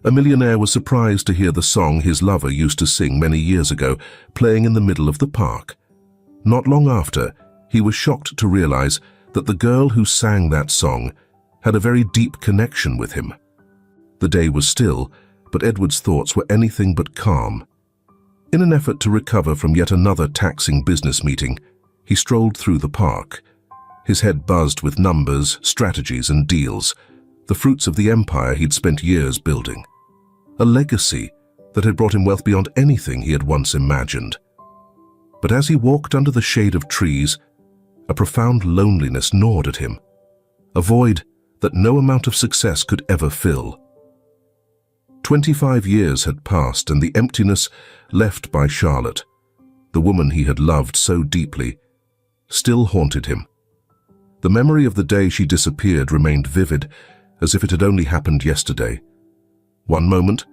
A millionaire was surprised to hear the song his lover used to sing many years ago, playing in the middle of the park. Not long after, he was shocked to realize that the girl who sang that song had a very deep connection with him. The day was still, but Edward's thoughts were anything but calm. In an effort to recover from yet another taxing business meeting, he strolled through the park. His head buzzed with numbers, strategies, and deals, the fruits of the empire he'd spent years building. A legacy that had brought him wealth beyond anything he had once imagined. But as he walked under the shade of trees, a profound loneliness gnawed at him, a void that no amount of success could ever fill. 25 years had passed, and the emptiness left by Charlotte, the woman he had loved so deeply, still haunted him. The memory of the day she disappeared remained vivid, as if it had only happened yesterday. One moment,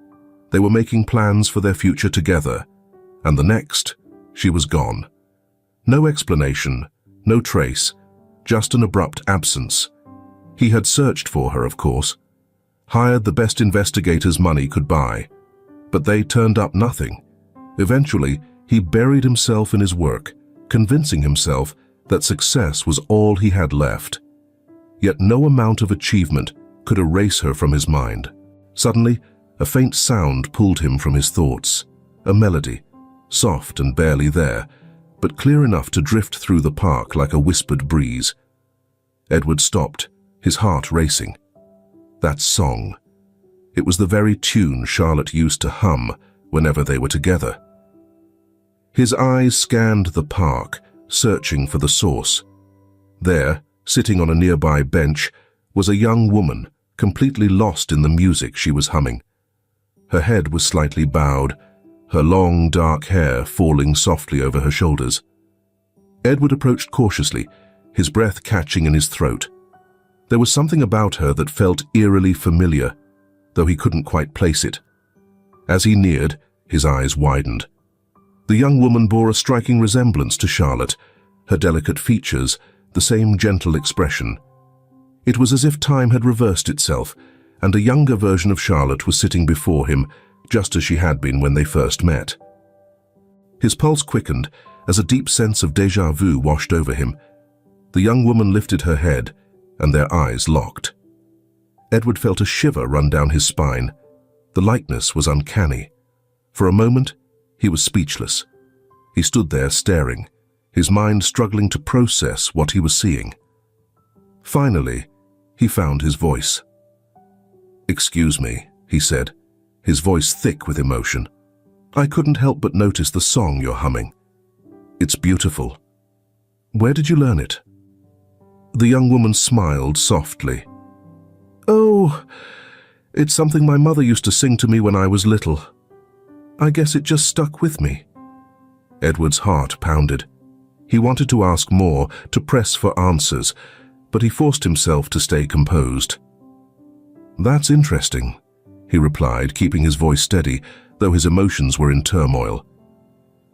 they were making plans for their future together, and the next, she was gone. No explanation, no trace, just an abrupt absence. He had searched for her, of course, hired the best investigators money could buy, but they turned up nothing. Eventually, he buried himself in his work, convincing himself that success was all he had left. Yet no amount of achievement could erase her from his mind. Suddenly, a faint sound pulled him from his thoughts, a melody, soft and barely there, but clear enough to drift through the park like a whispered breeze. Edward stopped, his heart racing. That song. It was the very tune Charlotte used to hum whenever they were together. His eyes scanned the park, searching for the source. There, sitting on a nearby bench, was a young woman, completely lost in the music she was humming. Her head was slightly bowed, her long, dark hair falling softly over her shoulders. Edward approached cautiously, his breath catching in his throat. There was something about her that felt eerily familiar, though he couldn't quite place it. As he neared, his eyes widened. The young woman bore a striking resemblance to Charlotte, her delicate features, the same gentle expression. It was as if time had reversed itself, and a younger version of Charlotte was sitting before him, just as she had been when they first met. His pulse quickened as a deep sense of déjà vu washed over him. The young woman lifted her head, and their eyes locked. Edward felt a shiver run down his spine. The likeness was uncanny. For a moment, he was speechless. He stood there staring, his mind struggling to process what he was seeing. Finally, he found his voice. "Excuse me," he said, his voice thick with emotion. "I couldn't help but notice the song you're humming. It's beautiful. Where did you learn it?" The young woman smiled softly. "Oh, it's something my mother used to sing to me when I was little. I guess it just stuck with me." Edward's heart pounded. He wanted to ask more, to press for answers, but he forced himself to stay composed. "That's interesting," he replied, keeping his voice steady, though his emotions were in turmoil.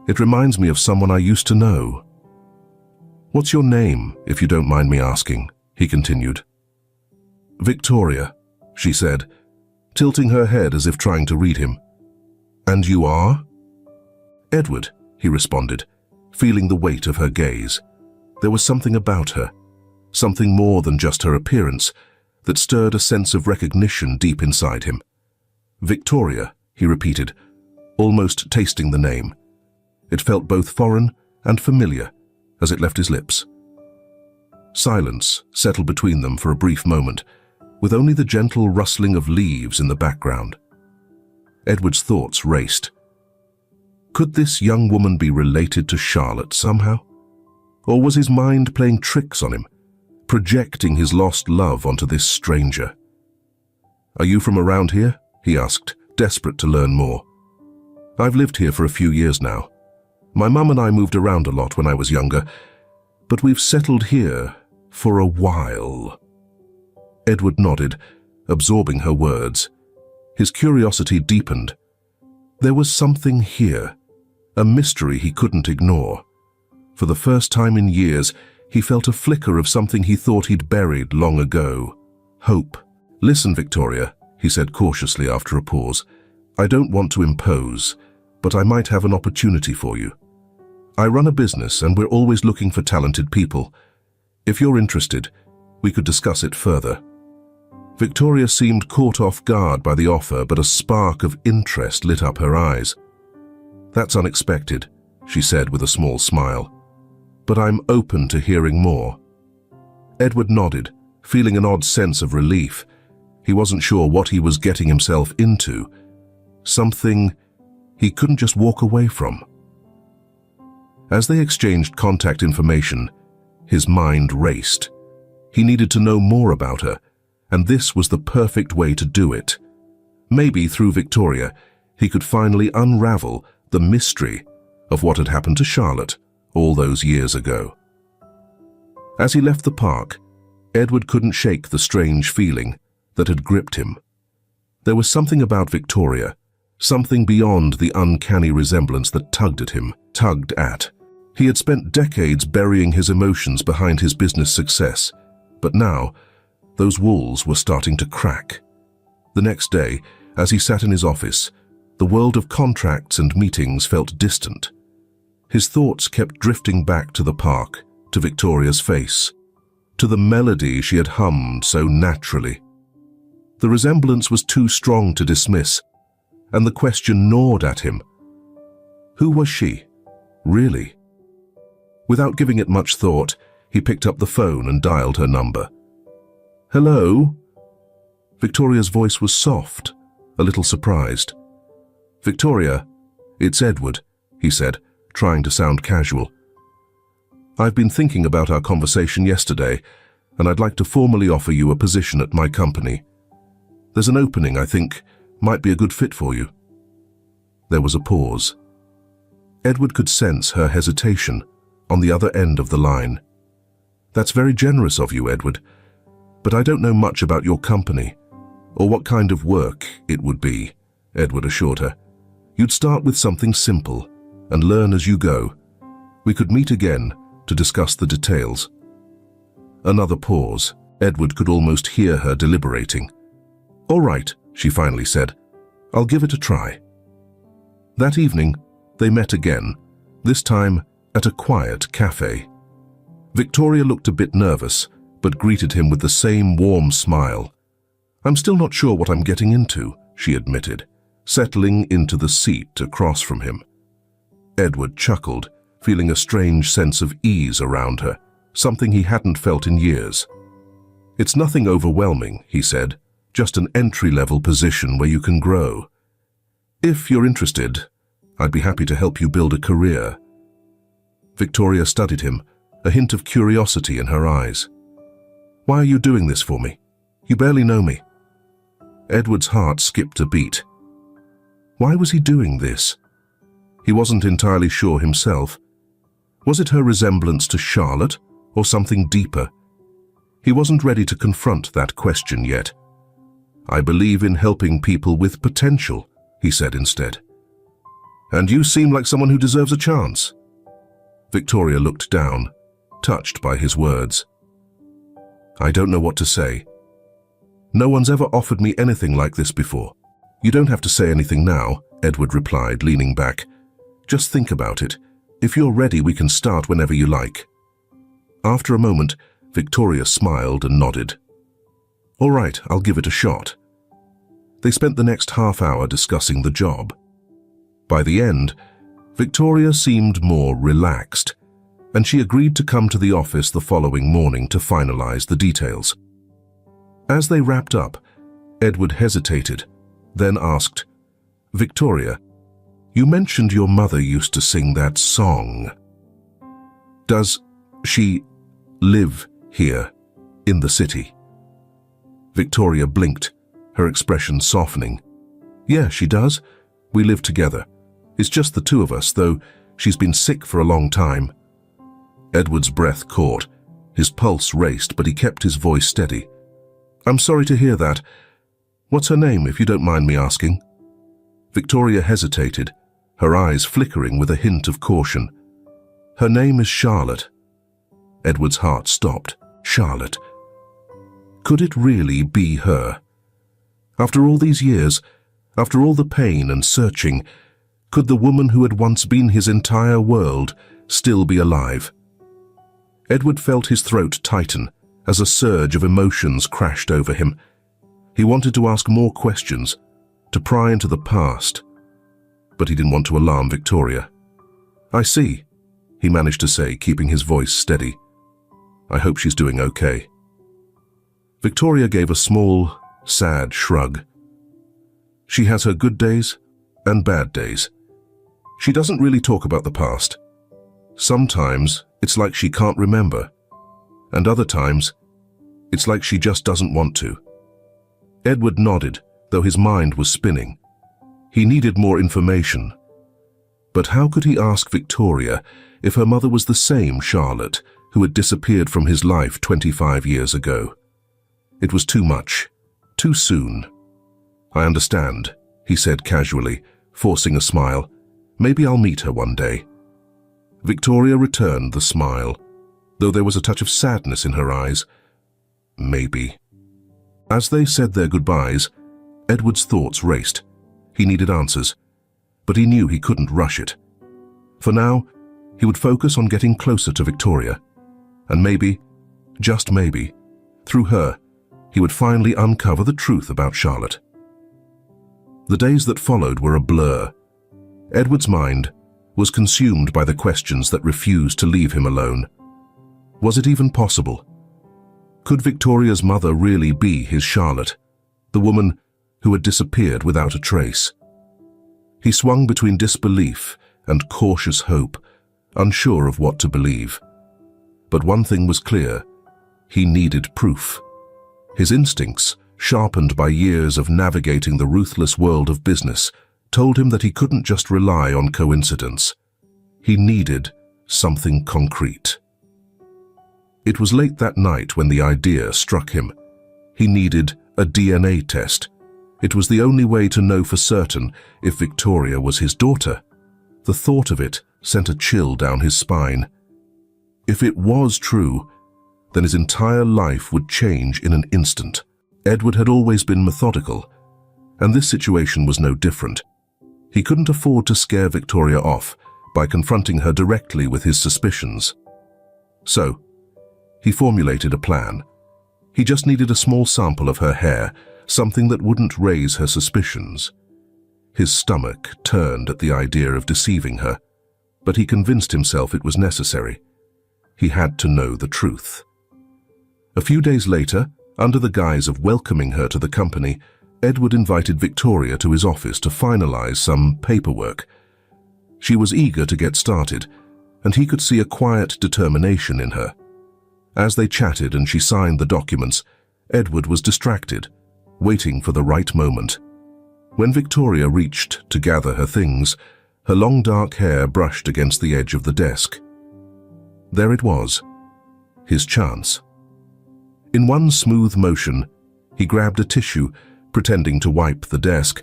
"It reminds me of someone I used to know." "What's your name, if you don't mind me asking?" he continued. "Victoria," she said, tilting her head as if trying to read him. "And you are?" "Edward," he responded, feeling the weight of her gaze. There was something about her, something more than just her appearance, that stirred a sense of recognition deep inside him. "Victoria," he repeated, almost tasting the name. It felt both foreign and familiar as it left his lips. Silence settled between them for a brief moment, with only the gentle rustling of leaves in the background. Edward's thoughts raced. Could this young woman be related to Charlotte somehow? Or was his mind playing tricks on him, projecting his lost love onto this stranger? "Are you from around here?" he asked, desperate to learn more. "I've lived here for a few years now. My mum and I moved around a lot when I was younger, but we've settled here for a while." Edward nodded, absorbing her words. His curiosity deepened. There was something here, a mystery he couldn't ignore. For the first time in years, he felt a flicker of something he thought he'd buried long ago. Hope. "Listen, Victoria," he he said cautiously after a pause. "I don't want to impose, but I might have an opportunity for you. I run a business and we're always looking for talented people. If you're interested, we could discuss it further." Victoria seemed caught off guard by the offer, but a spark of interest lit up her eyes. "That's unexpected," she said with a small smile. "But I'm open to hearing more." Edward nodded, feeling an odd sense of relief. He wasn't sure what he was getting himself into. Something he couldn't just walk away from. As they exchanged contact information, his mind raced. He needed to know more about her, and this was the perfect way to do it. Maybe through Victoria, he could finally unravel the mystery of what had happened to Charlotte all those years ago. As he left the park, Edward couldn't shake the strange feeling that had gripped him. There was something about Victoria, something beyond the uncanny resemblance that tugged at. He had spent decades burying his emotions behind his business success, but now, those walls were starting to crack. The next day, as he sat in his office, the world of contracts and meetings felt distant. His thoughts kept drifting back to the park, to Victoria's face, to the melody she had hummed so naturally. The resemblance was too strong to dismiss, and the question gnawed at him. Who was she, really? Without giving it much thought, he picked up the phone and dialed her number. "Hello?" Victoria's voice was soft, a little surprised. "Victoria, it's Edward," he said, trying to sound casual. "I've been thinking about our conversation yesterday, and I'd like to formally offer you a position at my company. There's an opening I think might be a good fit for you." There was a pause. Edward could sense her hesitation on the other end of the line. "That's very generous of you, Edward, but I don't know much about your company, or what kind of work it would be," Edward assured her. "You'd start with something simple and learn as you go. We could meet again to discuss the details." Another pause. Edward could almost hear her deliberating. "All right," she finally said. "I'll give it a try." That evening, they met again, this time at a quiet cafe. Victoria looked a bit nervous, but greeted him with the same warm smile. "I'm still not sure what I'm getting into," she admitted, settling into the seat across from him. Edward chuckled, feeling a strange sense of ease around her, something he hadn't felt in years. "It's nothing overwhelming," he said, "just an entry-level position where you can grow. If you're interested, I'd be happy to help you build a career." Victoria studied him, a hint of curiosity in her eyes. "Why are you doing this for me? You barely know me." Edward's heart skipped a beat. Why was he doing this? He wasn't entirely sure himself. Was it her resemblance to Charlotte, or something deeper? He wasn't ready to confront that question yet. "I believe in helping people with potential," he said instead. "And you seem like someone who deserves a chance." Victoria looked down, touched by his words. "I don't know what to say. No one's ever offered me anything like this before." "You don't have to say anything now," Edward replied, leaning back. "Just think about it. If you're ready, we can start whenever you like." After a moment, Victoria smiled and nodded. "All right, I'll give it a shot." They spent the next half hour discussing the job. By the end, Victoria seemed more relaxed, and she agreed to come to the office the following morning to finalize the details. As they wrapped up, Edward hesitated, then asked, "Victoria, you mentioned your mother used to sing that song. Does she live here in the city?" Victoria blinked, her expression softening. "Yeah, she does. We live together. It's just the two of us, though she's been sick for a long time." Edward's breath caught. His pulse raced, but he kept his voice steady. "I'm sorry to hear that. What's her name, if you don't mind me asking?" Victoria hesitated, her eyes flickering with a hint of caution. "Her name is Charlotte." Edward's heart stopped. Charlotte. Could it really be her? After all these years, after all the pain and searching, could the woman who had once been his entire world still be alive? Edward felt his throat tighten as a surge of emotions crashed over him. He wanted to ask more questions, to pry into the past, but he didn't want to alarm Victoria. "I see," he managed to say, keeping his voice steady. "I hope she's doing okay." Victoria gave a small, sad shrug. She has her good days and bad days. She doesn't really talk about the past. Sometimes it's like she can't remember, and other times it's like she just doesn't want to. Edward nodded, though his mind was spinning. He needed more information. But how could he ask Victoria if her mother was the same Charlotte who had disappeared from his life 25 years ago? It was too much, too soon. "I understand," he said casually, forcing a smile. "Maybe I'll meet her one day." Victoria returned the smile, though there was a touch of sadness in her eyes. Maybe. As they said their goodbyes, Edward's thoughts raced. He needed answers, but he knew he couldn't rush it. For now, he would focus on getting closer to Victoria, and maybe, just maybe, through her, he would finally uncover the truth about Charlotte. The days that followed were a blur. Edward's mind was consumed by the questions that refused to leave him alone. Was it even possible? Could Victoria's mother really be his Charlotte, the woman who had disappeared without a trace? He swung between disbelief and cautious hope, unsure of what to believe. But one thing was clear: he needed proof. His instincts, sharpened by years of navigating the ruthless world of business, told him that he couldn't just rely on coincidence. He needed something concrete. It was late that night when the idea struck him. He needed a DNA test. It was the only way to know for certain if Victoria was his daughter. The thought of it sent a chill down his spine. If it was true, then his entire life would change in an instant. Edward had always been methodical, and this situation was no different. He couldn't afford to scare Victoria off by confronting her directly with his suspicions. So, he formulated a plan. He just needed a small sample of her hair, something that wouldn't raise her suspicions. His stomach turned at the idea of deceiving her, but he convinced himself it was necessary. He had to know the truth. A few days later, under the guise of welcoming her to the company, Edward invited Victoria to his office to finalize some paperwork. She was eager to get started, and he could see a quiet determination in her. As they chatted and she signed the documents, Edward was distracted, waiting for the right moment. When Victoria reached to gather her things, her long dark hair brushed against the edge of the desk. There it was, his chance. In one smooth motion, he grabbed a tissue, pretending to wipe the desk,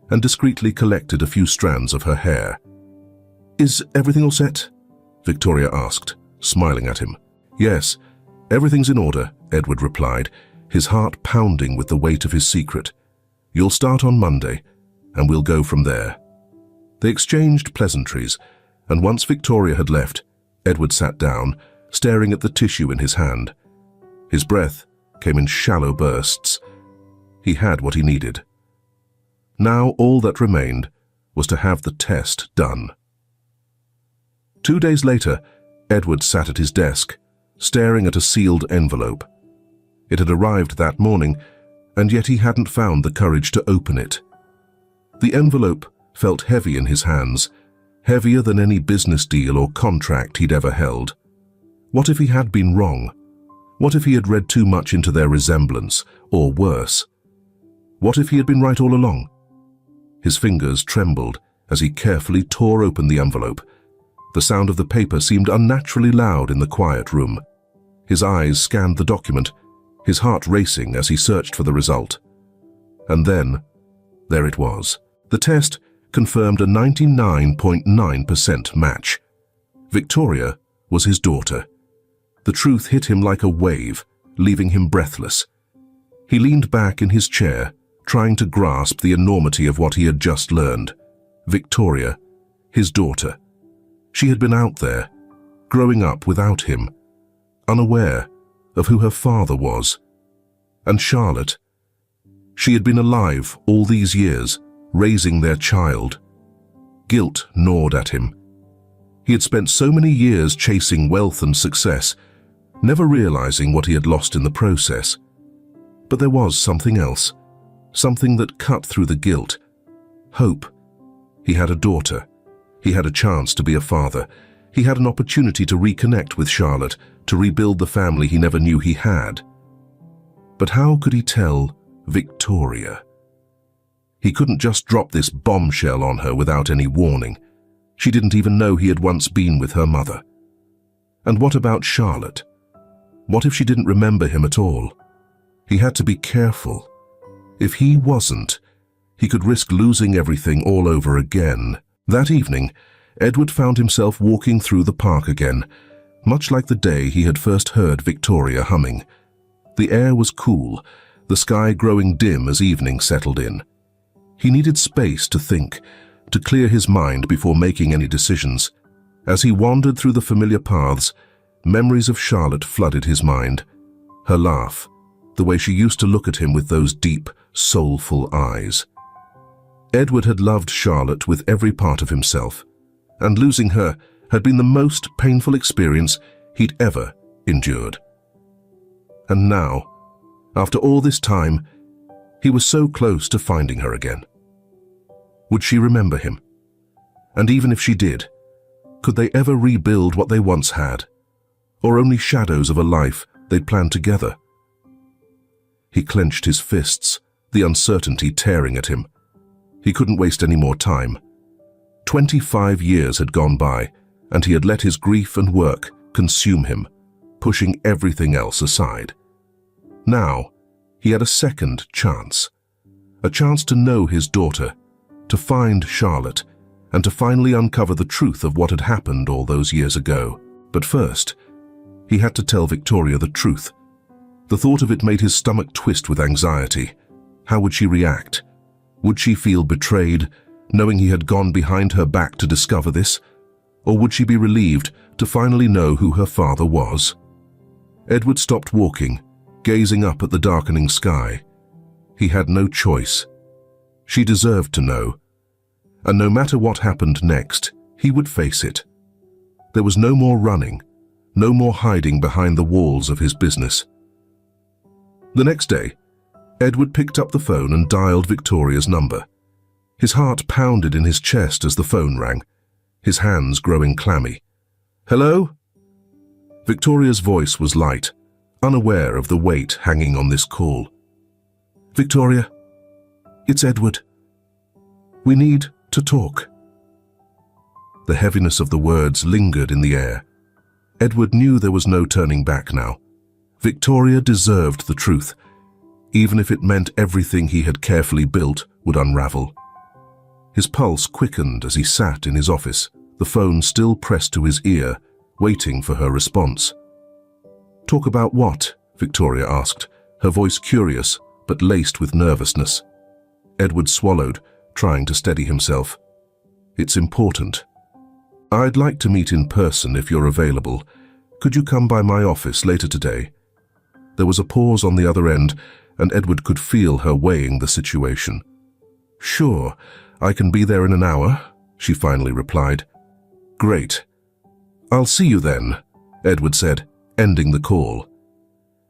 and discreetly collected a few strands of her hair. "Is everything all set?" Victoria asked, smiling at him. "Yes, everything's in order," Edward replied, his heart pounding with the weight of his secret. "You'll start on Monday, and we'll go from there." They exchanged pleasantries, and once Victoria had left, Edward sat down, staring at the tissue in his hand. His breath came in shallow bursts. He had what he needed. Now all that remained was to have the test done. 2 days later, Edward sat at his desk, staring at a sealed envelope. It had arrived that morning, and yet he hadn't found the courage to open it. The envelope felt heavy in his hands, heavier than any business deal or contract he'd ever held. What if he had been wrong? What if he had read too much into their resemblance, or worse? What if he had been right all along? His fingers trembled as he carefully tore open the envelope. The sound of the paper seemed unnaturally loud in the quiet room. His eyes scanned the document, his heart racing as he searched for the result. And then, there it was. The test confirmed a 99.9% match. Victoria was his daughter. The truth hit him like a wave, leaving him breathless. He leaned back in his chair, trying to grasp the enormity of what he had just learned. Victoria, his daughter. She had been out there, growing up without him, unaware of who her father was. And Charlotte, she had been alive all these years, raising their child. Guilt gnawed at him. He had spent so many years chasing wealth and success, never realizing what he had lost in the process. But there was something else, something that cut through the guilt. Hope. He had a daughter. He had a chance to be a father. He had an opportunity to reconnect with Charlotte, to rebuild the family he never knew he had. But how could he tell Victoria? He couldn't just drop this bombshell on her without any warning. She didn't even know he had once been with her mother. And what about Charlotte? What if she didn't remember him at all? He had to be careful. If he wasn't, he could risk losing everything all over again. That evening, Edward found himself walking through the park again, much like the day he had first heard Victoria humming. The air was cool, the sky growing dim as evening settled in. He needed space to think, to clear his mind before making any decisions. As he wandered through the familiar paths, memories of Charlotte flooded his mind. Her laugh, the way she used to look at him with those deep, soulful eyes. Edward had loved Charlotte with every part of himself, and losing her had been the most painful experience he'd ever endured. And now, after all this time, he was so close to finding her again. Would she remember him? And even if she did, could they ever rebuild what they once had, or only shadows of a life they'd planned together? He clenched his fists, the uncertainty tearing at him. He couldn't waste any more time. 25 years had gone by, and he had let his grief and work consume him, pushing everything else aside. Now, he had a second chance. A chance to know his daughter, to find Charlotte, and to finally uncover the truth of what had happened all those years ago. But first, he had to tell Victoria the truth. The thought of it made his stomach twist with anxiety. How would she react? Would she feel betrayed, knowing he had gone behind her back to discover this? Or would she be relieved to finally know who her father was? Edward stopped walking, gazing up at the darkening sky. He had no choice. She deserved to know. And no matter what happened next, he would face it. There was no more running, no more hiding behind the walls of his business. The next day, Edward picked up the phone and dialed Victoria's number. His heart pounded in his chest as the phone rang, his hands growing clammy. "Hello?" Victoria's voice was light, unaware of the weight hanging on this call. "Victoria, it's Edward. We need to talk." The heaviness of the words lingered in the air. Edward knew there was no turning back now. Victoria deserved the truth, even if it meant everything he had carefully built would unravel. His pulse quickened as he sat in his office, the phone still pressed to his ear, waiting for her response. "Talk about what?" Victoria asked, her voice curious but laced with nervousness. Edward swallowed, trying to steady himself. "It's important. I'd like to meet in person if you're available. Could you come by my office later today?" There was a pause on the other end, and Edward could feel her weighing the situation. "Sure, I can be there in an hour," she finally replied. "Great. I'll see you then," Edward said, ending the call.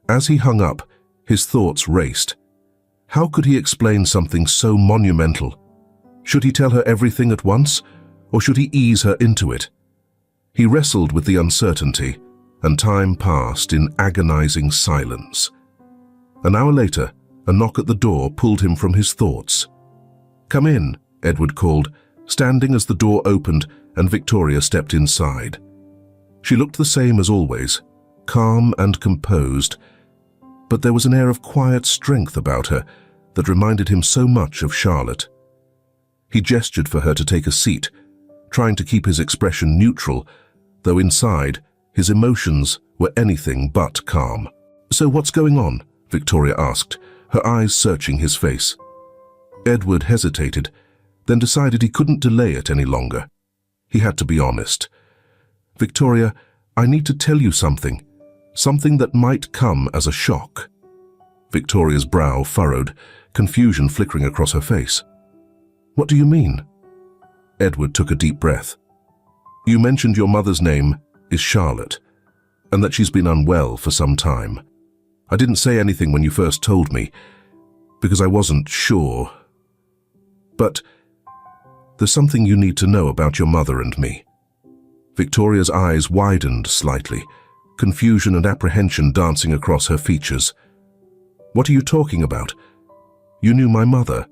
As he hung up, his thoughts raced. How could he explain something so monumental? Should he tell her everything at once, or should he ease her into it? He wrestled with the uncertainty, and time passed in agonizing silence. An hour later, a knock at the door pulled him from his thoughts. "Come in," Edward called, standing as the door opened and Victoria stepped inside. She looked the same as always, calm and composed, but there was an air of quiet strength about her that reminded him so much of Charlotte. He gestured for her to take a seat, trying to keep his expression neutral, though inside, his emotions were anything but calm. "So what's going on?" Victoria asked, her eyes searching his face. Edward hesitated, then decided he couldn't delay it any longer. He had to be honest. "Victoria, I need to tell you something. Something that might come as a shock." Victoria's brow furrowed, confusion flickering across her face. "What do you mean?" Edward took a deep breath. "You mentioned your mother's name is Charlotte, and that she's been unwell for some time. I didn't say anything when you first told me, because I wasn't sure. But there's something you need to know about your mother and me." Victoria's eyes widened slightly, confusion and apprehension dancing across her features. "What are you talking about? You knew my mother?"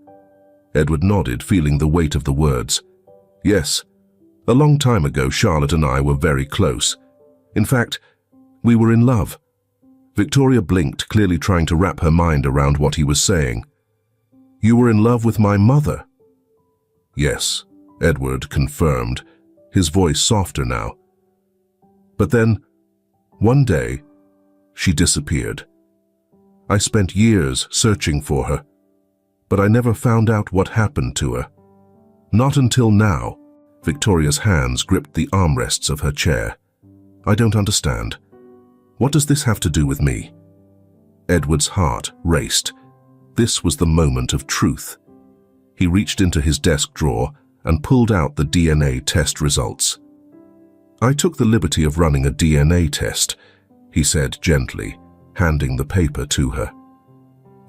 Edward nodded, feeling the weight of the words. "Yes. A long time ago, Charlotte and I were very close. In fact, we were in love." Victoria blinked, clearly trying to wrap her mind around what he was saying. "You were in love with my mother?" "Yes," Edward confirmed, his voice softer now. "But then, one day, she disappeared. I spent years searching for her, but I never found out what happened to her. Not until now." Victoria's hands gripped the armrests of her chair. "I don't understand. What does this have to do with me?" Edward's heart raced. This was the moment of truth. He reached into his desk drawer and pulled out the DNA test results. "I took the liberty of running a DNA test," he said gently, handing the paper to her.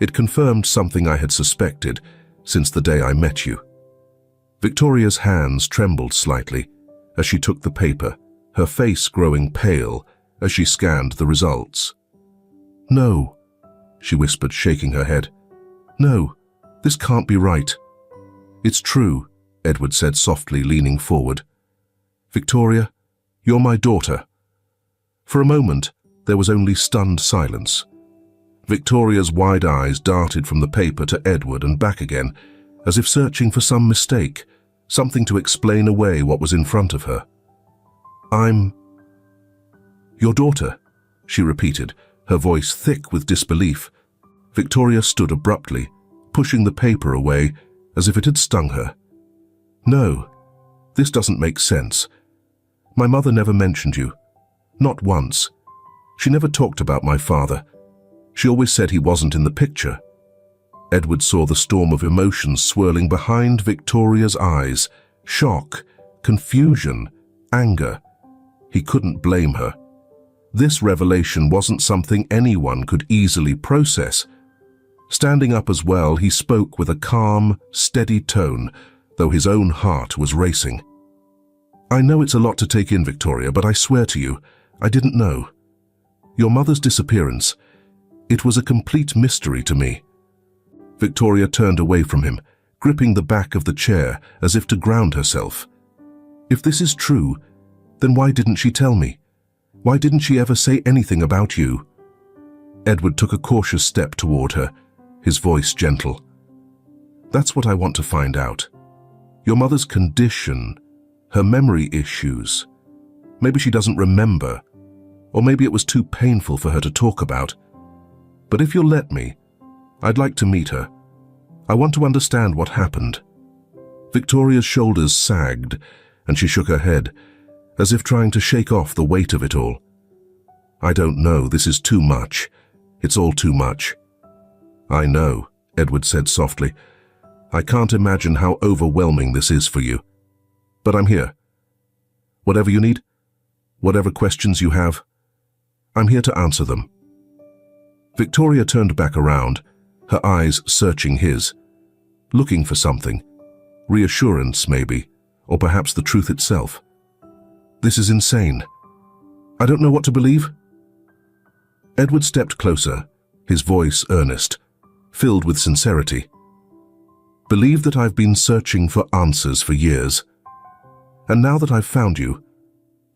"It confirmed something I had suspected since the day I met you." Victoria's hands trembled slightly as she took the paper, her face growing pale as she scanned the results. "No," she whispered, shaking her head. "No, this can't be right." "It's true," Edward said softly, leaning forward. "Victoria, you're my daughter." For a moment, there was only stunned silence. Victoria's wide eyes darted from the paper to Edward and back again, as if searching for some mistake, something to explain away what was in front of her. "I'm your daughter," she repeated, her voice thick with disbelief. Victoria stood abruptly, pushing the paper away as if it had stung her. "No, this doesn't make sense. My mother never mentioned you. Not once. She never talked about my father. She always said he wasn't in the picture." Edward saw the storm of emotions swirling behind Victoria's eyes. Shock, confusion, anger. He couldn't blame her. This revelation wasn't something anyone could easily process. Standing up as well, he spoke with a calm, steady tone, though his own heart was racing. "I know it's a lot to take in, Victoria, but I swear to you, I didn't know. Your mother's disappearance, it was a complete mystery to me." Victoria turned away from him, gripping the back of the chair as if to ground herself. "If this is true, then why didn't she tell me? Why didn't she ever say anything about you?" Edward took a cautious step toward her, his voice gentle. "That's what I want to find out. Your mother's condition, her memory issues. Maybe she doesn't remember, or maybe it was too painful for her to talk about. But if you'll let me, I'd like to meet her. I want to understand what happened." Victoria's shoulders sagged, and she shook her head, as if trying to shake off the weight of it all. "I don't know, this is too much. It's all too much." "I know," Edward said softly. "I can't imagine how overwhelming this is for you. But I'm here. Whatever you need, whatever questions you have, I'm here to answer them." Victoria turned back around, her eyes searching his, looking for something. Reassurance, maybe, or perhaps the truth itself. "This is insane. I don't know what to believe." Edward stepped closer, his voice earnest, filled with sincerity. "Believe that I've been searching for answers for years. And now that I've found you,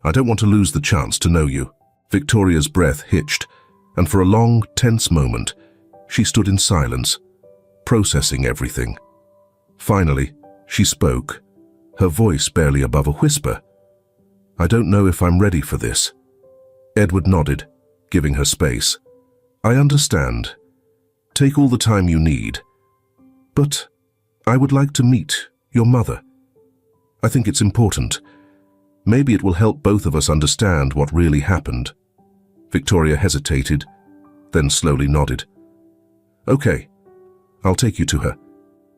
I don't want to lose the chance to know you." Victoria's breath hitched, and for a long, tense moment, she stood in silence, processing everything. Finally, she spoke, her voice barely above a whisper. "I don't know if I'm ready for this." Edward nodded, giving her space. "I understand. Take all the time you need. But I would like to meet your mother. I think it's important. Maybe it will help both of us understand what really happened." Victoria hesitated, then slowly nodded. "Okay, I'll take you to her,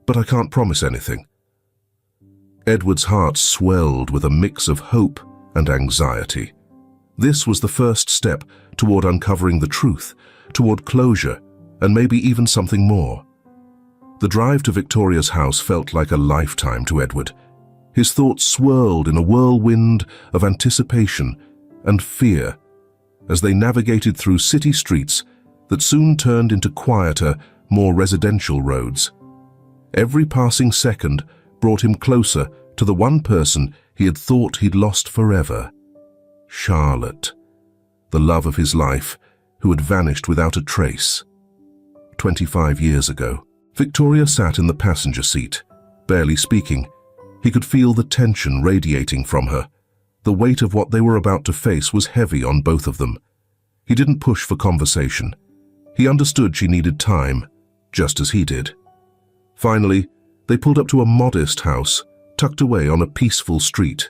but I can't promise anything." Edward's heart swelled with a mix of hope and anxiety. This was the first step toward uncovering the truth, toward closure, and maybe even something more. The drive to Victoria's house felt like a lifetime to Edward. His thoughts swirled in a whirlwind of anticipation and fear as they navigated through city streets that soon turned into quieter, more residential roads. Every passing second brought him closer to the one person he had thought he'd lost forever. Charlotte, the love of his life, who had vanished without a trace. 25 years ago. Victoria sat in the passenger seat, barely speaking. He could feel the tension radiating from her. The weight of what they were about to face was heavy on both of them. He didn't push for conversation. He understood she needed time, just as he did. Finally, they pulled up to a modest house, tucked away on a peaceful street.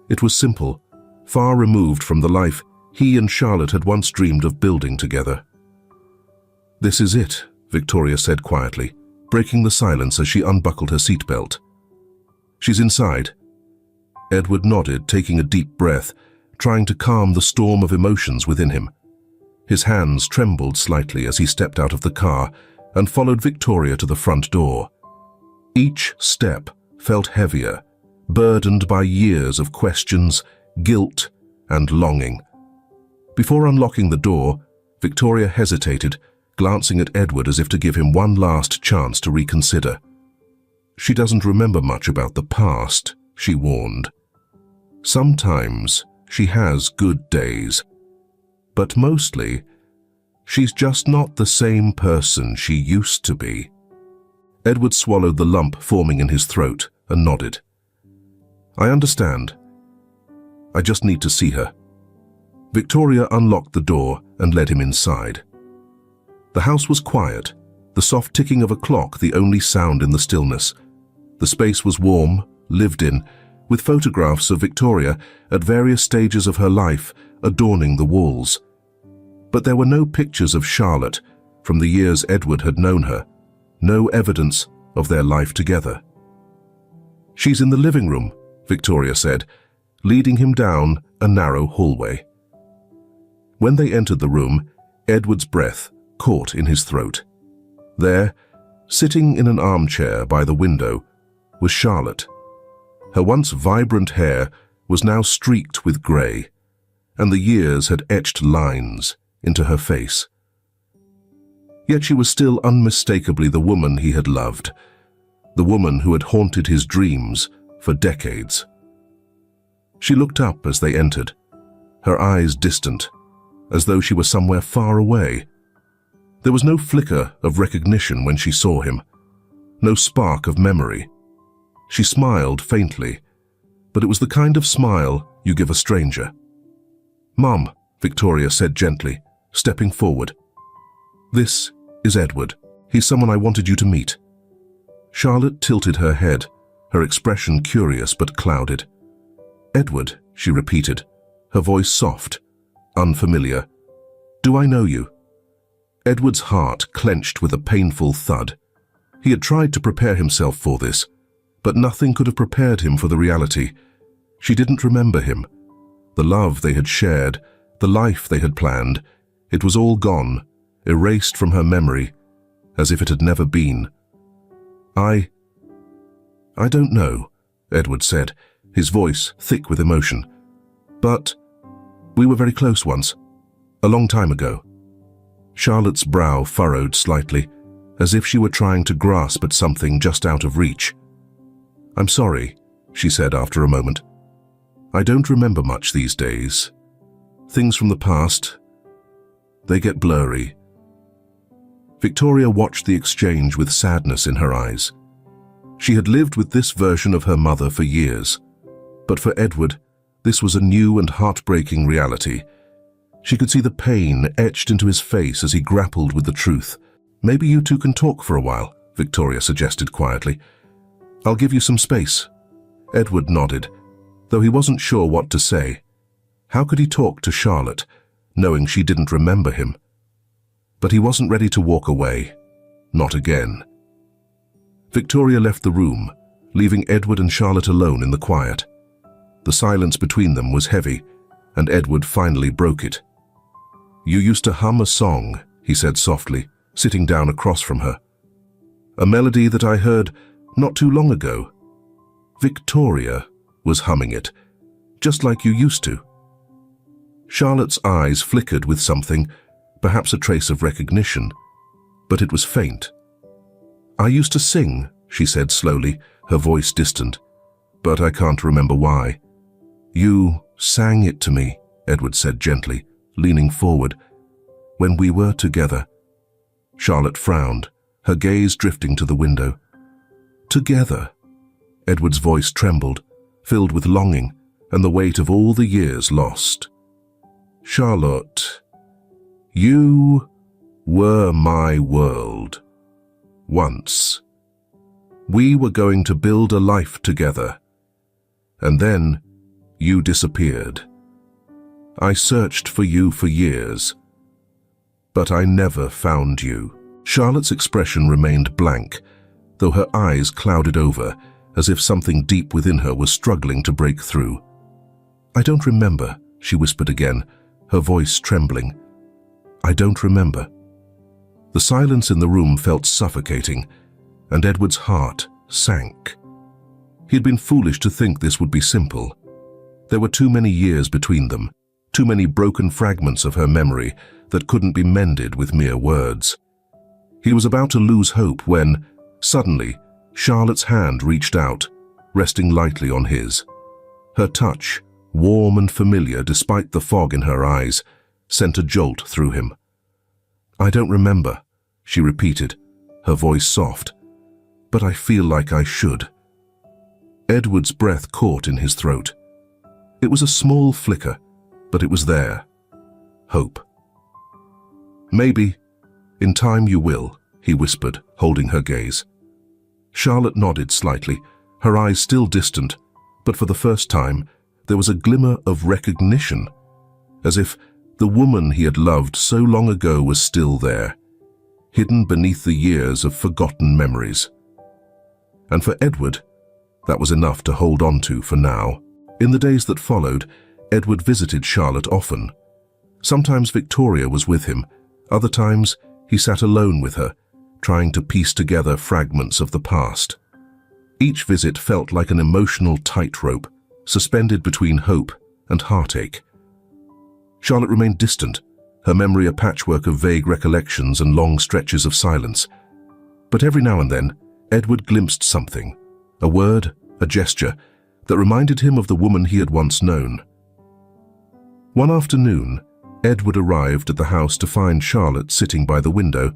It was simple, far removed from the life he and Charlotte had once dreamed of building together. "This is it," Victoria said quietly, breaking the silence as she unbuckled her seatbelt. "She's inside." Edward nodded, taking a deep breath, trying to calm the storm of emotions within him. His hands trembled slightly as he stepped out of the car and followed Victoria to the front door. Each step felt heavier, burdened by years of questions, guilt, and longing. Before unlocking the door, Victoria hesitated, glancing at Edward as if to give him one last chance to reconsider. "She doesn't remember much about the past," she warned. "Sometimes she has good days, but mostly she's just not the same person she used to be." Edward swallowed the lump forming in his throat and nodded. "I understand. I just need to see her." Victoria unlocked the door and led him inside. The house was quiet, the soft ticking of a clock the only sound in the stillness. The space was warm, lived in, with photographs of Victoria at various stages of her life adorning the walls. But there were no pictures of Charlotte from the years Edward had known her, no evidence of their life together. "She's in the living room," Victoria said, leading him down a narrow hallway. When they entered the room, Edward's breath caught in his throat. There, sitting in an armchair by the window, was Charlotte. Her once vibrant hair was now streaked with grey, and the years had etched lines into her face. Yet she was still unmistakably the woman he had loved, the woman who had haunted his dreams for decades. She looked up as they entered, her eyes distant, as though she were somewhere far away. There was no flicker of recognition when she saw him, no spark of memory. She smiled faintly, but it was the kind of smile you give a stranger. "Mom," Victoria said gently, stepping forward. "This is Edward. He's someone I wanted you to meet." Charlotte tilted her head, her expression curious but clouded. "Edward," she repeated, her voice soft, unfamiliar. "Do I know you?" Edward's heart clenched with a painful thud. He had tried to prepare himself for this, but nothing could have prepared him for the reality. She didn't remember him. The love they had shared, the life they had planned, it was all gone, erased from her memory, as if it had never been. I don't know," Edward said, his voice thick with emotion. "But we were very close once, a long time ago." Charlotte's brow furrowed slightly, as if she were trying to grasp at something just out of reach. "I'm sorry," she said after a moment. "I don't remember much these days. Things from the past, they get blurry." Victoria watched the exchange with sadness in her eyes. She had lived with this version of her mother for years, but for Edward, this was a new and heartbreaking reality. She could see the pain etched into his face as he grappled with the truth. "Maybe you two can talk for a while," Victoria suggested quietly. I'll give you some space." Edward nodded, though he wasn't sure what to say. How could he talk to Charlotte, knowing she didn't remember him? But he wasn't ready to walk away. Not again. Victoria left the room, leaving Edward and Charlotte alone in the quiet. The silence between them was heavy, and Edward finally broke it. "You used to hum a song," he said softly, sitting down across from her. "A melody that I heard not too long ago. Victoria was humming it, just like you used to." Charlotte's eyes flickered with something, perhaps a trace of recognition, but it was faint. "I used to sing," she said slowly, her voice distant, "but I can't remember why." "You sang it to me," Edward said gently, leaning forward, "when we were together." Charlotte frowned, her gaze drifting to the window. "Together?" Edward's voice trembled, filled with longing and the weight of all the years lost. "Charlotte, you were my world. Once. We were going to build a life together. And then you disappeared. I searched for you for years, but I never found you." Charlotte's expression remained blank, though her eyes clouded over, as if something deep within her was struggling to break through. "I don't remember," she whispered again, her voice trembling. "I don't remember." The silence in the room felt suffocating, and Edward's heart sank. He had been foolish to think this would be simple. There were too many years between them, too many broken fragments of her memory that couldn't be mended with mere words. He was about to lose hope when, suddenly, Charlotte's hand reached out, resting lightly on his. Her touch, warm and familiar despite the fog in her eyes, sent a jolt through him. "I don't remember," she repeated, her voice soft, "but I feel like I should." Edward's breath caught in his throat. It was a small flicker, but it was there. Hope. "Maybe, in time you will," he whispered, holding her gaze. Charlotte nodded slightly, her eyes still distant, but for the first time, there was a glimmer of recognition, as if the woman he had loved so long ago was still there, hidden beneath the years of forgotten memories. And for Edward, that was enough to hold on to for now. In the days that followed, Edward visited Charlotte often. Sometimes Victoria was with him, other times he sat alone with her, trying to piece together fragments of the past. Each visit felt like an emotional tightrope, suspended between hope and heartache. Charlotte remained distant, her memory a patchwork of vague recollections and long stretches of silence. But every now and then, Edward glimpsed something, a word, a gesture, that reminded him of the woman he had once known. One afternoon, Edward arrived at the house to find Charlotte sitting by the window,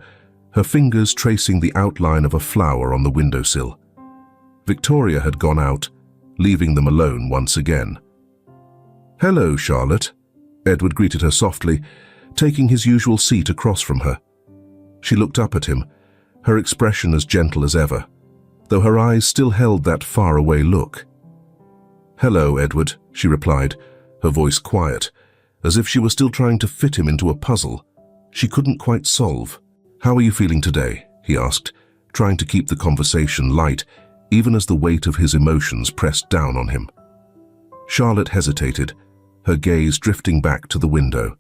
her fingers tracing the outline of a flower on the windowsill. Victoria had gone out, leaving them alone once again. "Hello, Charlotte," Edward greeted her softly, taking his usual seat across from her. She looked up at him, her expression as gentle as ever, though her eyes still held that faraway look. "Hello, Edward," she replied, her voice quiet, as if she were still trying to fit him into a puzzle she couldn't quite solve. "How are you feeling today?" he asked, trying to keep the conversation light, even as the weight of his emotions pressed down on him. Charlotte hesitated, her gaze drifting back to the window.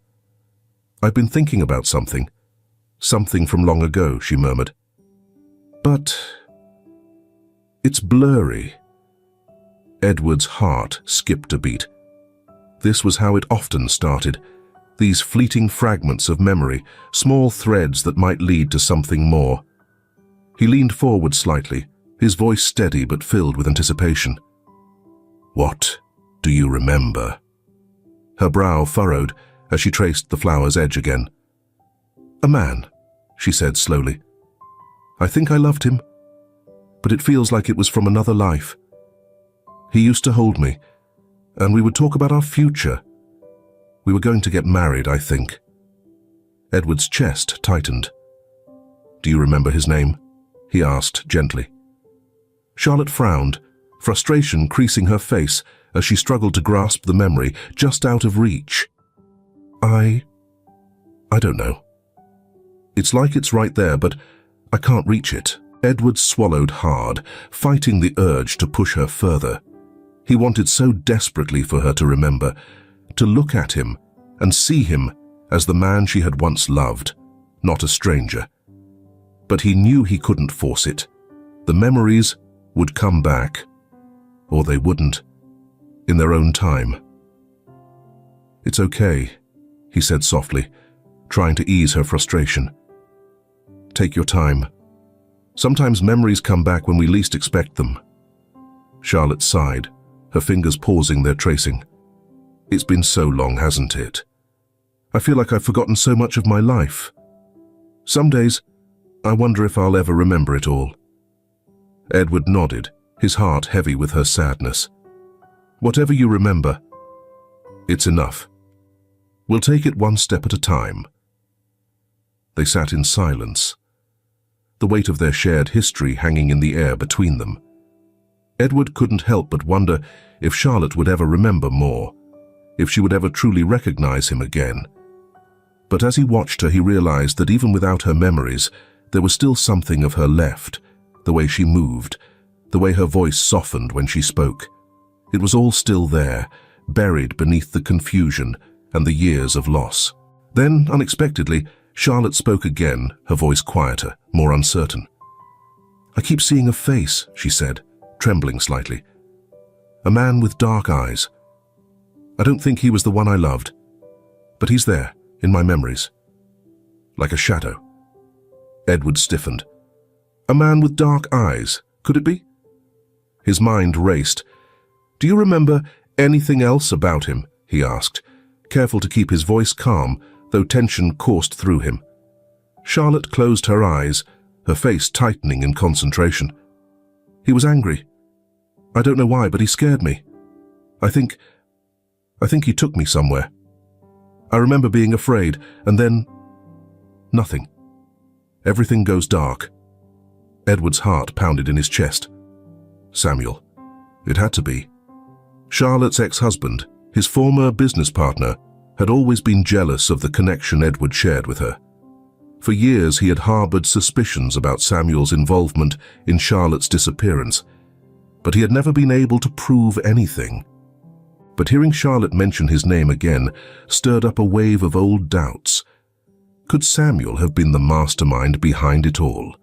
"I've been thinking about something. Something from long ago," she murmured. "But it's blurry." Edward's heart skipped a beat. This was how it often started, these fleeting fragments of memory, small threads that might lead to something more. He leaned forward slightly, his voice steady but filled with anticipation. "What do you remember?" Her brow furrowed as she traced the flower's edge again. "A man," she said slowly. "I think I loved him, but it feels like it was from another life. He used to hold me, and we would talk about our future. We were going to get married, I think." Edward's chest tightened. "Do you remember his name?" he asked gently. Charlotte frowned, frustration creasing her face as she struggled to grasp the memory just out of reach. I don't know. It's like it's right there, but I can't reach it. Edward swallowed hard, fighting the urge to push her further. He wanted so desperately for her to remember, to look at him and see him as the man she had once loved, not a stranger. But he knew he couldn't force it. The memories would come back, or they wouldn't, in their own time. "It's okay," he said softly, trying to ease her frustration. "Take your time. Sometimes memories come back when we least expect them." Charlotte sighed, her fingers pausing their tracing. "It's been so long, hasn't it? I feel like I've forgotten so much of my life. Some days, I wonder if I'll ever remember it all." Edward nodded, his heart heavy with her sadness. "Whatever you remember, it's enough. We'll take it one step at a time." They sat in silence, the weight of their shared history hanging in the air between them. Edward couldn't help but wonder if Charlotte would ever remember more, if she would ever truly recognize him again. But as he watched her, he realized that even without her memories, there was still something of her left, the way she moved, the way her voice softened when she spoke. It was all still there, buried beneath the confusion and the years of loss. Then, unexpectedly, Charlotte spoke again, her voice quieter, more uncertain. "I keep seeing a face," she said, trembling slightly. "A man with dark eyes. I don't think he was the one I loved, but he's there, in my memories. Like a shadow." Edward stiffened. "A man with dark eyes, could it be?" His mind raced. "Do you remember anything else about him?" he asked, careful to keep his voice calm, though tension coursed through him. Charlotte closed her eyes, her face tightening in concentration. "He was angry. I don't know why, but he scared me. I think he took me somewhere. I remember being afraid, and then nothing. Everything goes dark." Edward's heart pounded in his chest. Samuel. It had to be. Charlotte's ex-husband, his former business partner, had always been jealous of the connection Edward shared with her. For years he had harbored suspicions about Samuel's involvement in Charlotte's disappearance, but he had never been able to prove anything. But hearing Charlotte mention his name again stirred up a wave of old doubts. Could Samuel have been the mastermind behind it all?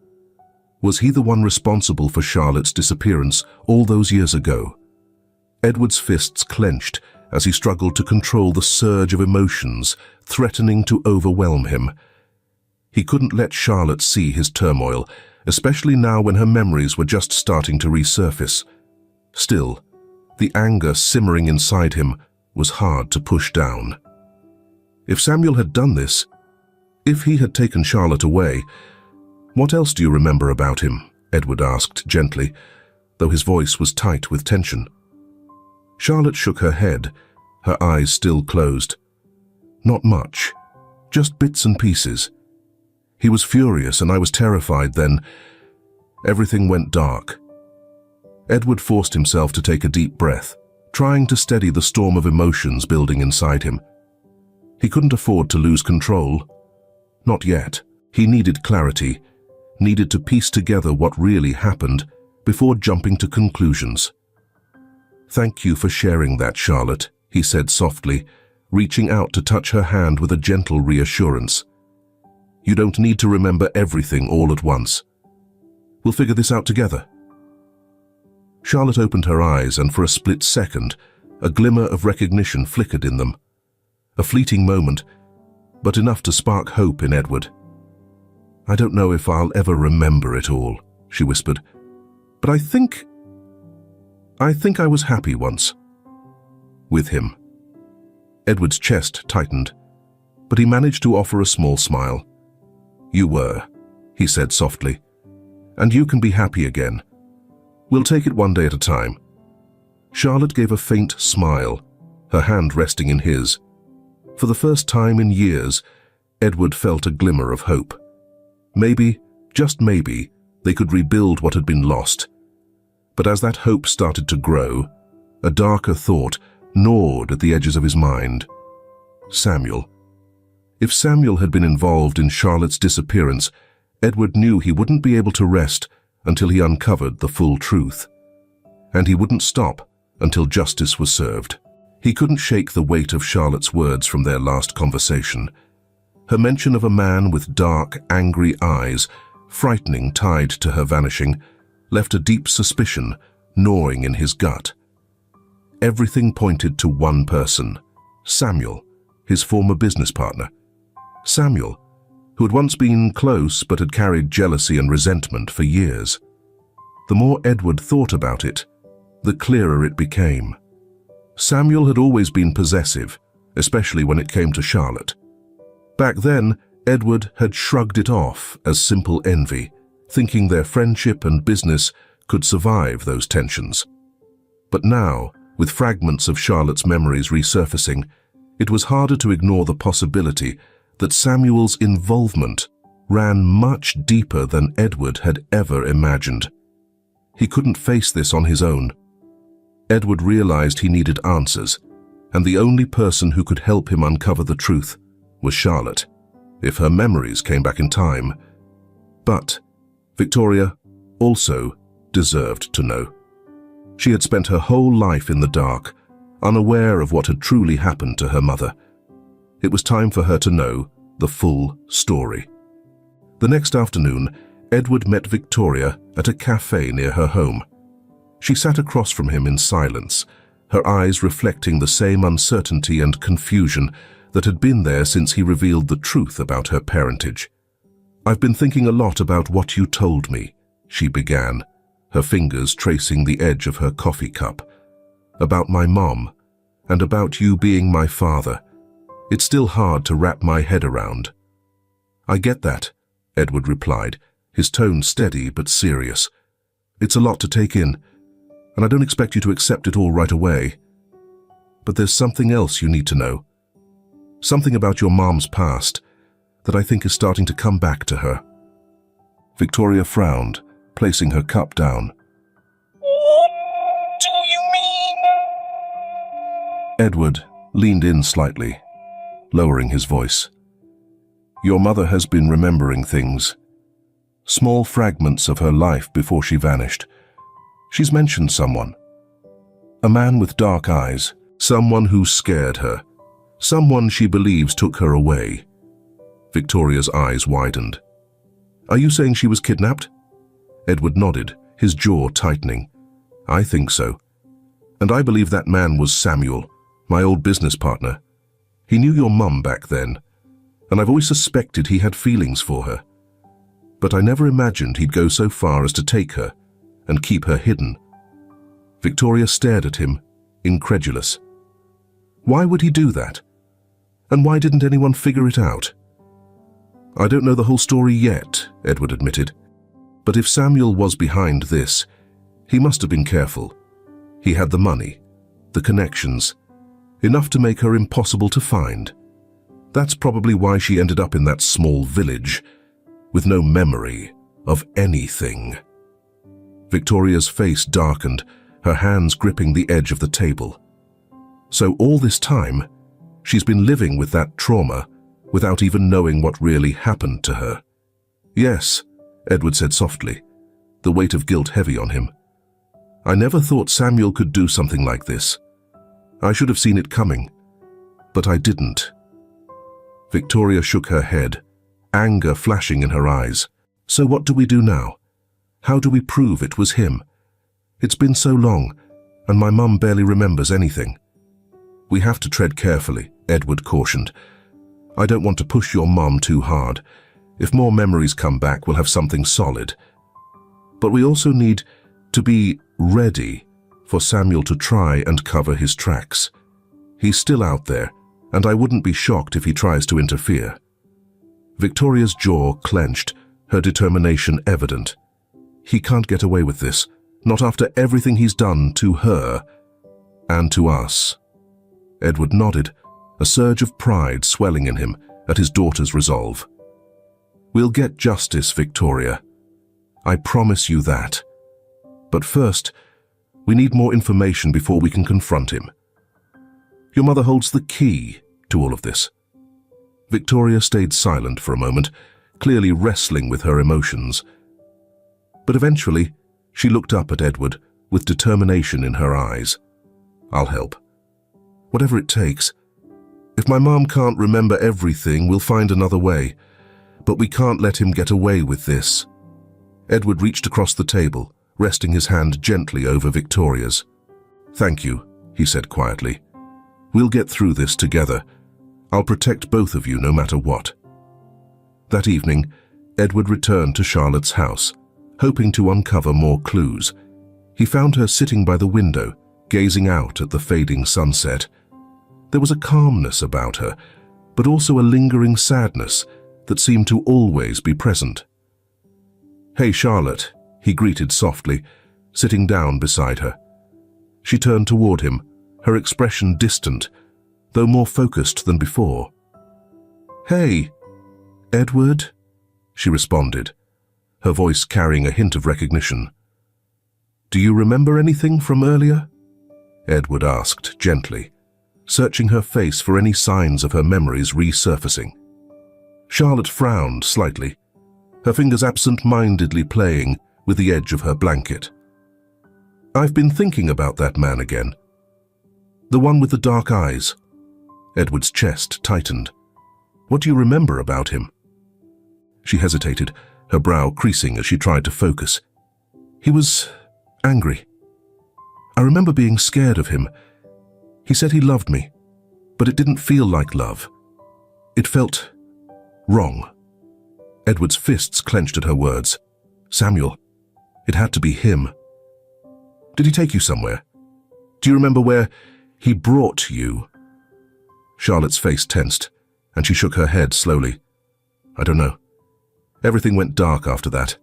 Was he the one responsible for Charlotte's disappearance all those years ago? Edward's fists clenched as he struggled to control the surge of emotions threatening to overwhelm him. He couldn't let Charlotte see his turmoil, especially now when her memories were just starting to resurface. Still, the anger simmering inside him was hard to push down. If Samuel had done this, if he had taken Charlotte away, "What else do you remember about him?" Edward asked gently, though his voice was tight with tension. Charlotte shook her head, her eyes still closed. "Not much, just bits and pieces. He was furious and I was terrified then. Everything went dark." Edward forced himself to take a deep breath, trying to steady the storm of emotions building inside him. He couldn't afford to lose control. Not yet. He needed clarity, needed to piece together what really happened before jumping to conclusions. "Thank you for sharing that, Charlotte," he said softly, reaching out to touch her hand with a gentle reassurance. "You don't need to remember everything all at once. We'll figure this out together." Charlotte opened her eyes, and for a split second, a glimmer of recognition flickered in them. A fleeting moment, but enough to spark hope in Edward. "I don't know if I'll ever remember it all," she whispered, "but I think I was happy once. With him." Edward's chest tightened, but he managed to offer a small smile. "You were," he said softly, "and you can be happy again. We'll take it one day at a time." Charlotte gave a faint smile, her hand resting in his. For the first time in years, Edward felt a glimmer of hope. Maybe, just maybe, they could rebuild what had been lost. But as that hope started to grow, a darker thought gnawed at the edges of his mind. Samuel. If Samuel had been involved in Charlotte's disappearance, Edward knew he wouldn't be able to rest until he uncovered the full truth. And he wouldn't stop until justice was served. He couldn't shake the weight of Charlotte's words from their last conversation. Her mention of a man with dark, angry eyes, frightening tied to her vanishing, left a deep suspicion gnawing in his gut. Everything pointed to one person, Samuel, his former business partner. Samuel, who had once been close but had carried jealousy and resentment for years. The more Edward thought about it, the clearer it became. Samuel had always been possessive, especially when it came to Charlotte. Back then, Edward had shrugged it off as simple envy, thinking their friendship and business could survive those tensions. But now, with fragments of Charlotte's memories resurfacing, it was harder to ignore the possibility that Samuel's involvement ran much deeper than Edward had ever imagined. He couldn't face this on his own. Edward realized he needed answers, and the only person who could help him uncover the truth was Charlotte, if her memories came back in time. But Victoria also deserved to know. She had spent her whole life in the dark, unaware of what had truly happened to her mother. It was time for her to know the full story. The next afternoon, Edward met Victoria at a cafe near her home. She sat across from him in silence, her eyes reflecting the same uncertainty and confusion that had been there since he revealed the truth about her parentage. "I've been thinking a lot about what you told me," she began, her fingers tracing the edge of her coffee cup. "About my mom, and about you being my father. It's still hard to wrap my head around." "I get that," Edward replied, his tone steady but serious. "It's a lot to take in, and I don't expect you to accept it all right away. But there's something else you need to know. Something about your mom's past that I think is starting to come back to her." Victoria frowned, placing her cup down. "What do you mean?" Edward leaned in slightly, lowering his voice. "Your mother has been remembering things. Small fragments of her life before she vanished. She's mentioned someone. A man with dark eyes, someone who scared her, someone she believes took her away." Victoria's eyes widened. "Are you saying she was kidnapped?" Edward nodded, his jaw tightening. "I think so. And I believe that man was Samuel, my old business partner. He knew your mum back then, and I've always suspected he had feelings for her. But I never imagined he'd go so far as to take her and keep her hidden." Victoria stared at him, incredulous. Why would he do that? And why didn't anyone figure it out? "I don't know the whole story yet," Edward admitted. "But if Samuel was behind this, he must have been careful. He had the money, the connections, enough to make her impossible to find. That's probably why she ended up in that small village, with no memory of anything." Victoria's face darkened, her hands gripping the edge of the table. So all this time, she's been living with that trauma without even knowing what really happened to her. "Yes," Edward said softly, the weight of guilt heavy on him. "I never thought Samuel could do something like this. I should have seen it coming, but I didn't." Victoria shook her head, anger flashing in her eyes. "So what do we do now? How do we prove it was him? It's been so long, and my mum barely remembers anything." "We have to tread carefully," Edward cautioned. "I don't want to push your mum too hard. If more memories come back, we'll have something solid. But we also need to be ready for Samuel to try and cover his tracks. He's still out there, and I wouldn't be shocked if he tries to interfere." Victoria's jaw clenched, her determination evident. "He can't get away with this, not after everything he's done to her and to us." Edward nodded, a surge of pride swelling in him at his daughter's resolve. "We'll get justice, Victoria. I promise you that. But first, We need more information before we can confront him. Your mother holds the key to all of this. Victoria stayed silent for a moment, clearly wrestling with her emotions. But eventually, she looked up at Edward with determination in her eyes. I'll help. Whatever it takes. If my mom can't remember everything, we'll find another way. But we can't let him get away with this. Edward reached across the table, resting his hand gently over Victoria's. Thank you, he said quietly. We'll get through this together. I'll protect both of you no matter what. That evening, Edward returned to Charlotte's house, hoping to uncover more clues. He found her sitting by the window, gazing out at the fading sunset. There was a calmness about her, but also a lingering sadness that seemed to always be present. Hey, Charlotte, he greeted softly, sitting down beside her. She turned toward him, her expression distant, though more focused than before. Hey, Edward, she responded, her voice carrying a hint of recognition. Do you remember anything from earlier? Edward asked gently, searching her face for any signs of her memories resurfacing. Charlotte frowned slightly, her fingers absent-mindedly playing with the edge of her blanket. I've been thinking about that man again. The one with the dark eyes. Edward's chest tightened. What do you remember about him? She hesitated, her brow creasing as she tried to focus. He was angry. I remember being scared of him. He said he loved me, but it didn't feel like love. It felt wrong. Edward's fists clenched at her words. Samuel, it had to be him. Did he take you somewhere? Do you remember where he brought you? Charlotte's face tensed, and she shook her head slowly. I don't know. Everything went dark after that.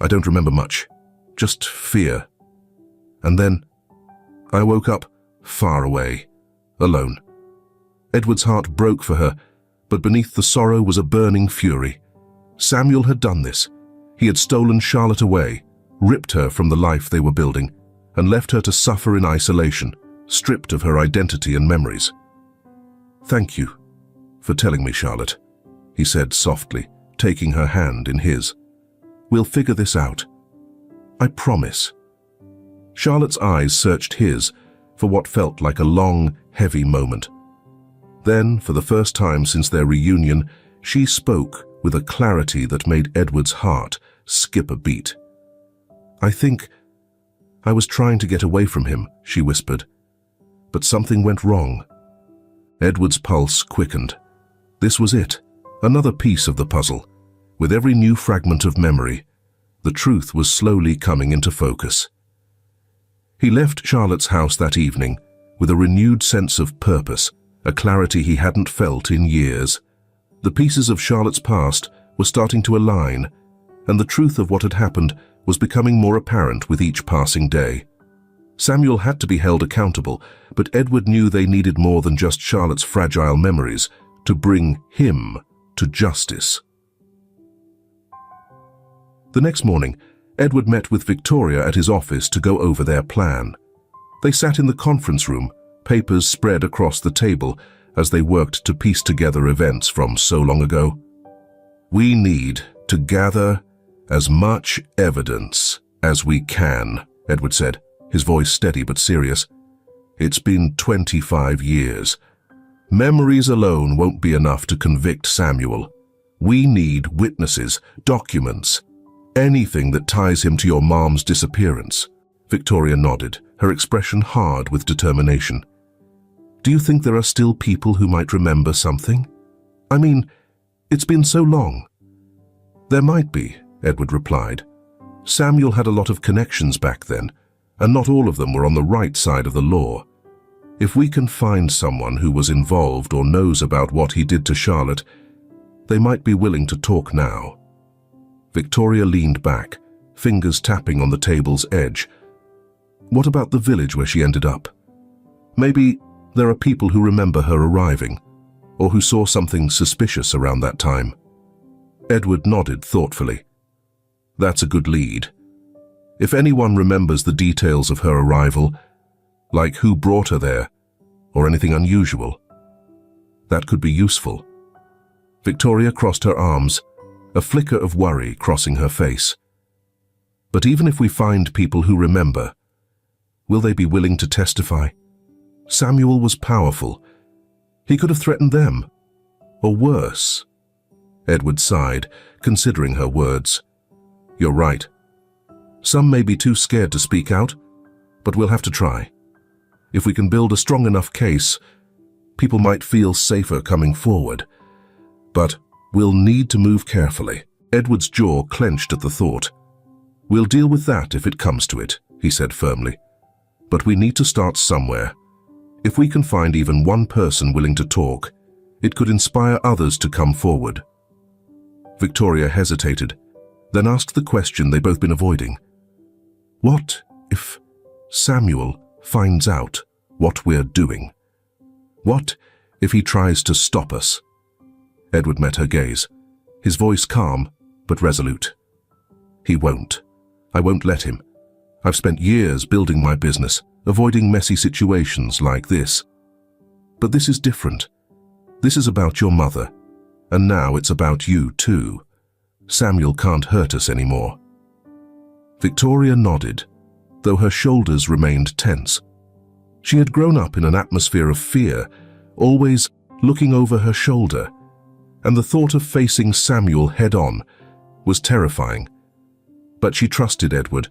I don't remember much, just fear. And then I woke up far away, alone. Edward's heart broke for her, but beneath the sorrow was a burning fury. Samuel had done this. He had stolen Charlotte away, ripped her from the life they were building, and left her to suffer in isolation, stripped of her identity and memories. Thank you for telling me, Charlotte, he said softly, taking her hand in his. We'll figure this out. I promise. Charlotte's eyes searched his for what felt like a long, heavy moment. Then, for the first time since their reunion, she spoke with a clarity that made Edward's heart skip a beat. I think I was trying to get away from him, she whispered. But something went wrong. Edward's pulse quickened. This was it, another piece of the puzzle. With every new fragment of memory, the truth was slowly coming into focus. He left Charlotte's house that evening with a renewed sense of purpose, a clarity he hadn't felt in years. The pieces of Charlotte's past were starting to align, and the truth of what had happened was becoming more apparent with each passing day. Samuel had to be held accountable, but Edward knew they needed more than just Charlotte's fragile memories to bring him to justice. The next morning, Edward met with Victoria at his office to go over their plan. They sat in the conference room, papers spread across the table as they worked to piece together events from so long ago. We need to gather as much evidence as we can, Edward said, his voice steady but serious. It's been 25 years. Memories alone won't be enough to convict Samuel. We need witnesses, documents, anything that ties him to your mom's disappearance. Victoria nodded, her expression hard with determination. Do you think there are still people who might remember something? I mean, it's been so long. There might be, Edward replied. Samuel had a lot of connections back then, and not all of them were on the right side of the law. If we can find someone who was involved or knows about what he did to Charlotte, they might be willing to talk now. Victoria leaned back, fingers tapping on the table's edge. What about the village where she ended up? Maybe there are people who remember her arriving, or who saw something suspicious around that time. Edward nodded thoughtfully. That's a good lead. If anyone remembers the details of her arrival, like who brought her there, or anything unusual, that could be useful. Victoria crossed her arms, a flicker of worry crossing her face. But even if we find people who remember, will they be willing to testify? Samuel was powerful. He could have threatened them, or worse. Edward sighed, considering her words. You're right. Some may be too scared to speak out, but we'll have to try. If we can build a strong enough case, people might feel safer coming forward. But we'll need to move carefully. Edward's jaw clenched at the thought. We'll deal with that if it comes to it, he said firmly. But we need to start somewhere. If we can find even one person willing to talk, it could inspire others to come forward. Victoria hesitated, then asked the question they'd both been avoiding. What if Samuel finds out what we're doing? What if he tries to stop us? Edward met her gaze, his voice calm but resolute. He won't. I won't let him. I've spent years building my business, avoiding messy situations like this. But this is different. This is about your mother, and now it's about you too. Samuel can't hurt us anymore. Victoria nodded, though her shoulders remained tense. She had grown up in an atmosphere of fear, always looking over her shoulder, and the thought of facing Samuel head-on was terrifying. But she trusted Edward.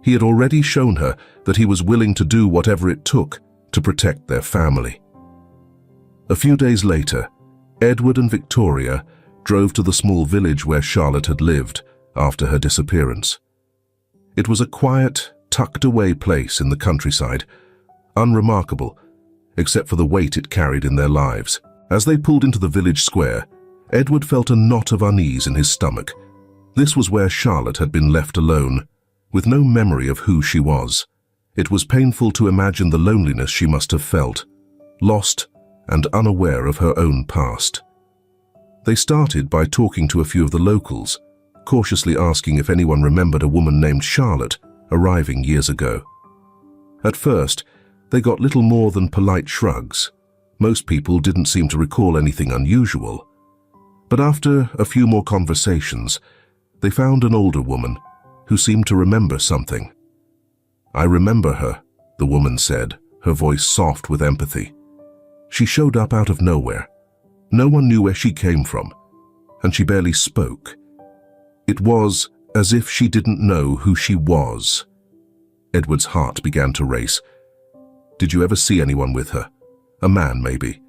He had already shown her that he was willing to do whatever it took to protect their family. A few days later, Edward and Victoria drove to the small village where Charlotte had lived after her disappearance. It was a quiet, tucked-away place in the countryside, unremarkable, except for the weight it carried in their lives. As they pulled into the village square, Edward felt a knot of unease in his stomach. This was where Charlotte had been left alone, with no memory of who she was. It was painful to imagine the loneliness she must have felt, lost and unaware of her own past. They started by talking to a few of the locals, cautiously asking if anyone remembered a woman named Charlotte arriving years ago. At first, they got little more than polite shrugs. Most people didn't seem to recall anything unusual. But after a few more conversations, they found an older woman who seemed to remember something. I remember her, the woman said, her voice soft with empathy. She showed up out of nowhere. No one knew where she came from, and she barely spoke. It was as if she didn't know who she was. Edward's heart began to race. Did you ever see anyone with her? A man, maybe?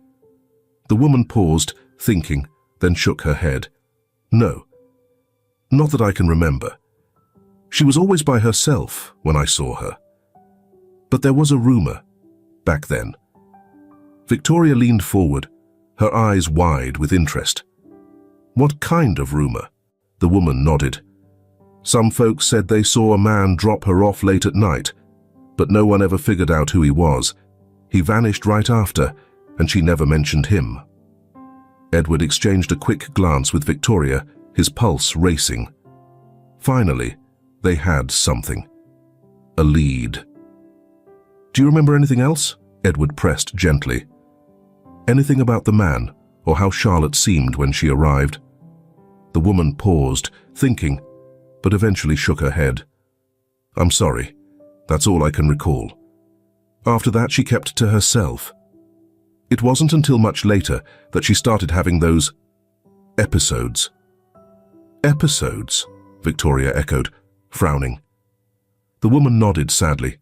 The woman paused, thinking, then shook her head. No. Not that I can remember. She was always by herself when I saw her. But there was a rumor, back then. Victoria leaned forward, her eyes wide with interest. What kind of rumor? The woman nodded. Some folks said they saw a man drop her off late at night, but no one ever figured out who he was. He vanished right after, and she never mentioned him. Edward exchanged a quick glance with Victoria, his pulse racing. Finally, they had something. A lead. Do you remember anything else? Edward pressed gently. Anything about the man, or how Charlotte seemed when she arrived? The woman paused, thinking, but eventually shook her head. I'm sorry. That's all I can recall. After that, she kept to herself. It wasn't until much later that she started having those episodes. Episodes? Victoria echoed, frowning. The woman nodded sadly.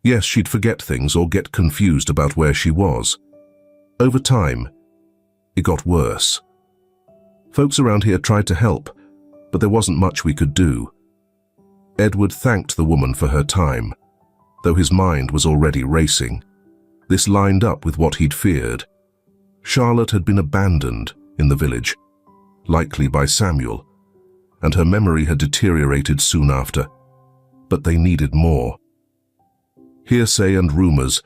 Yes, she'd forget things or get confused about where she was. Over time, it got worse. Folks around here tried to help, but there wasn't much we could do. Edward thanked the woman for her time, though his mind was already racing. This lined up with what he'd feared. Charlotte had been abandoned in the village, likely by Samuel, and her memory had deteriorated soon after. But they needed more. Hearsay and rumors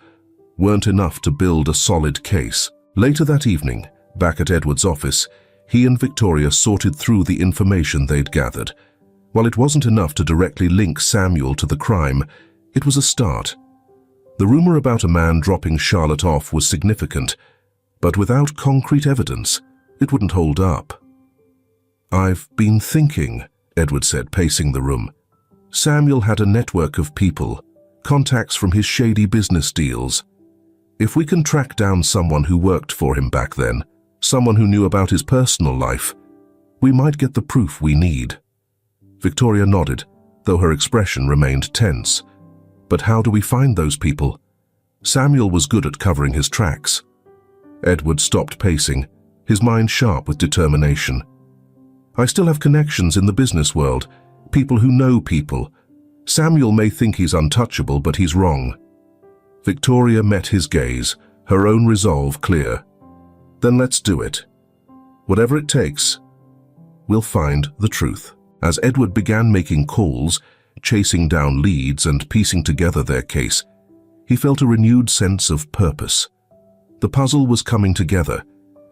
weren't enough to build a solid case. Later that evening, back at Edward's office, he and Victoria sorted through the information they'd gathered. While it wasn't enough to directly link Samuel to the crime, it was a start. The rumor about a man dropping Charlotte off was significant, but without concrete evidence, it wouldn't hold up. "I've been thinking," Edward said, pacing the room. "Samuel had a network of people, contacts from his shady business deals. If we can track down someone who worked for him back then, someone who knew about his personal life, we might get the proof we need." Victoria nodded, though her expression remained tense. "But how do we find those people?" Samuel was good at covering his tracks. Edward stopped pacing, his mind sharp with determination. "I still have connections in the business world, people who know people. Samuel may think he's untouchable, but he's wrong." Victoria met his gaze, her own resolve clear. "Then let's do it. Whatever it takes, we'll find the truth." As Edward began making calls, chasing down leads and piecing together their case, he felt a renewed sense of purpose. The puzzle was coming together,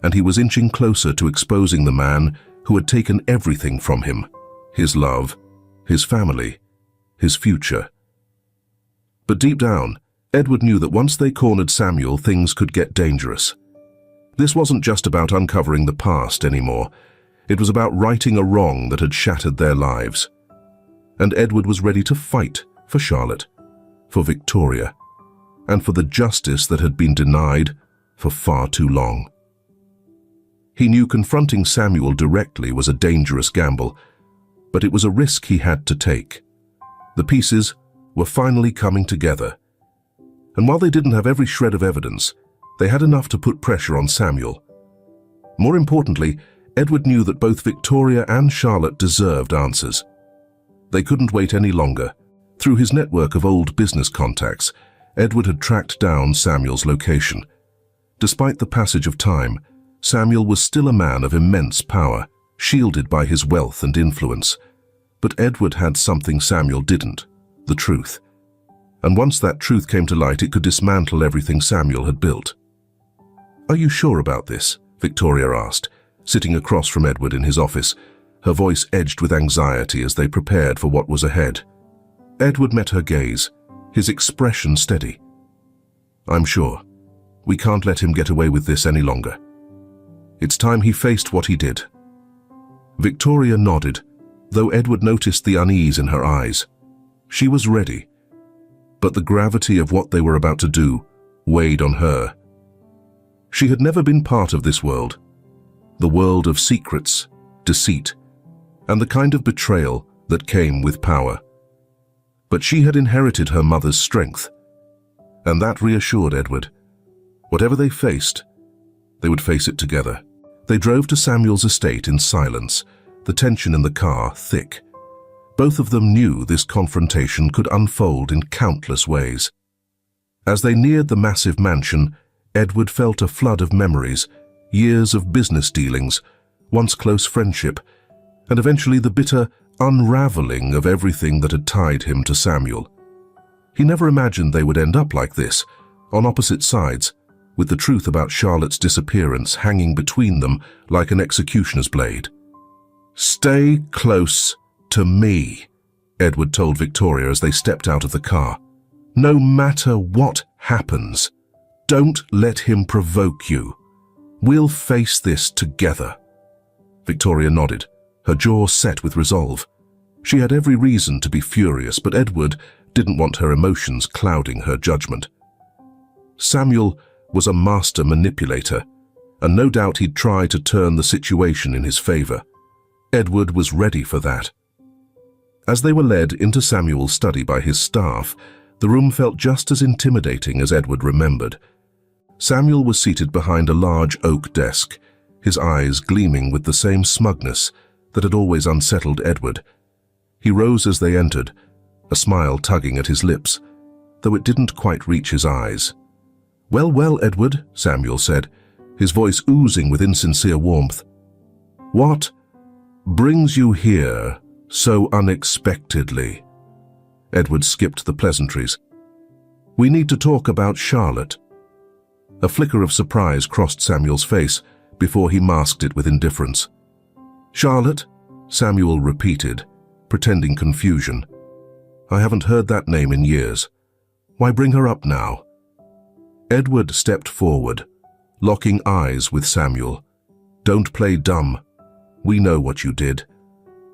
and he was inching closer to exposing the man who had taken everything from him: his love, his family, his future. But deep down, Edward knew that once they cornered Samuel, things could get dangerous. This wasn't just about uncovering the past anymore. It was about righting a wrong that had shattered their lives. And Edward was ready to fight for Charlotte, for Victoria, and for the justice that had been denied for far too long. He knew confronting Samuel directly was a dangerous gamble, but it was a risk he had to take. The pieces were finally coming together. And while they didn't have every shred of evidence, they had enough to put pressure on Samuel. More importantly, Edward knew that both Victoria and Charlotte deserved answers. They couldn't wait any longer. Through his network of old business contacts, Edward had tracked down Samuel's location. Despite the passage of time, Samuel was still a man of immense power, shielded by his wealth and influence. But Edward had something Samuel didn't: the truth. And once that truth came to light, it could dismantle everything Samuel had built. "Are you sure about this?" Victoria asked, sitting across from Edward in his office, her voice edged with anxiety as they prepared for what was ahead. Edward met her gaze, his expression steady. "I'm sure. We can't let him get away with this any longer. It's time he faced what he did." Victoria nodded, though Edward noticed the unease in her eyes. She was ready, but the gravity of what they were about to do weighed on her. She had never been part of this world, the world of secrets, deceit, and the kind of betrayal that came with power. But she had inherited her mother's strength, and that reassured Edward. Whatever they faced, they would face it together. They drove to Samuel's estate in silence, the tension in the car thick. Both of them knew this confrontation could unfold in countless ways. As they neared the massive mansion, Edward felt a flood of memories, years of business dealings, once close friendship, and eventually the bitter unraveling of everything that had tied him to Samuel. He never imagined they would end up like this, on opposite sides, with the truth about Charlotte's disappearance hanging between them like an executioner's blade. "Stay close to me," Edward told Victoria as they stepped out of the car. "No matter what happens, don't let him provoke you. We'll face this together." Victoria nodded, her jaw set with resolve. She had every reason to be furious, but Edward didn't want her emotions clouding her judgment. Samuel was a master manipulator, and no doubt he'd try to turn the situation in his favor. Edward was ready for that. As they were led into Samuel's study by his staff, the room felt just as intimidating as Edward remembered. Samuel was seated behind a large oak desk, his eyes gleaming with the same smugness that had always unsettled Edward. He rose as they entered, a smile tugging at his lips, though it didn't quite reach his eyes. "Well, well, Edward," Samuel said, his voice oozing with insincere warmth. "What brings you here so unexpectedly?" Edward skipped the pleasantries. "We need to talk about Charlotte." A flicker of surprise crossed Samuel's face before he masked it with indifference. "Charlotte?" Samuel repeated, pretending confusion. I haven't heard that name in years. Why bring her up now? Edward stepped forward, locking eyes with Samuel. Don't play dumb. We know what you did.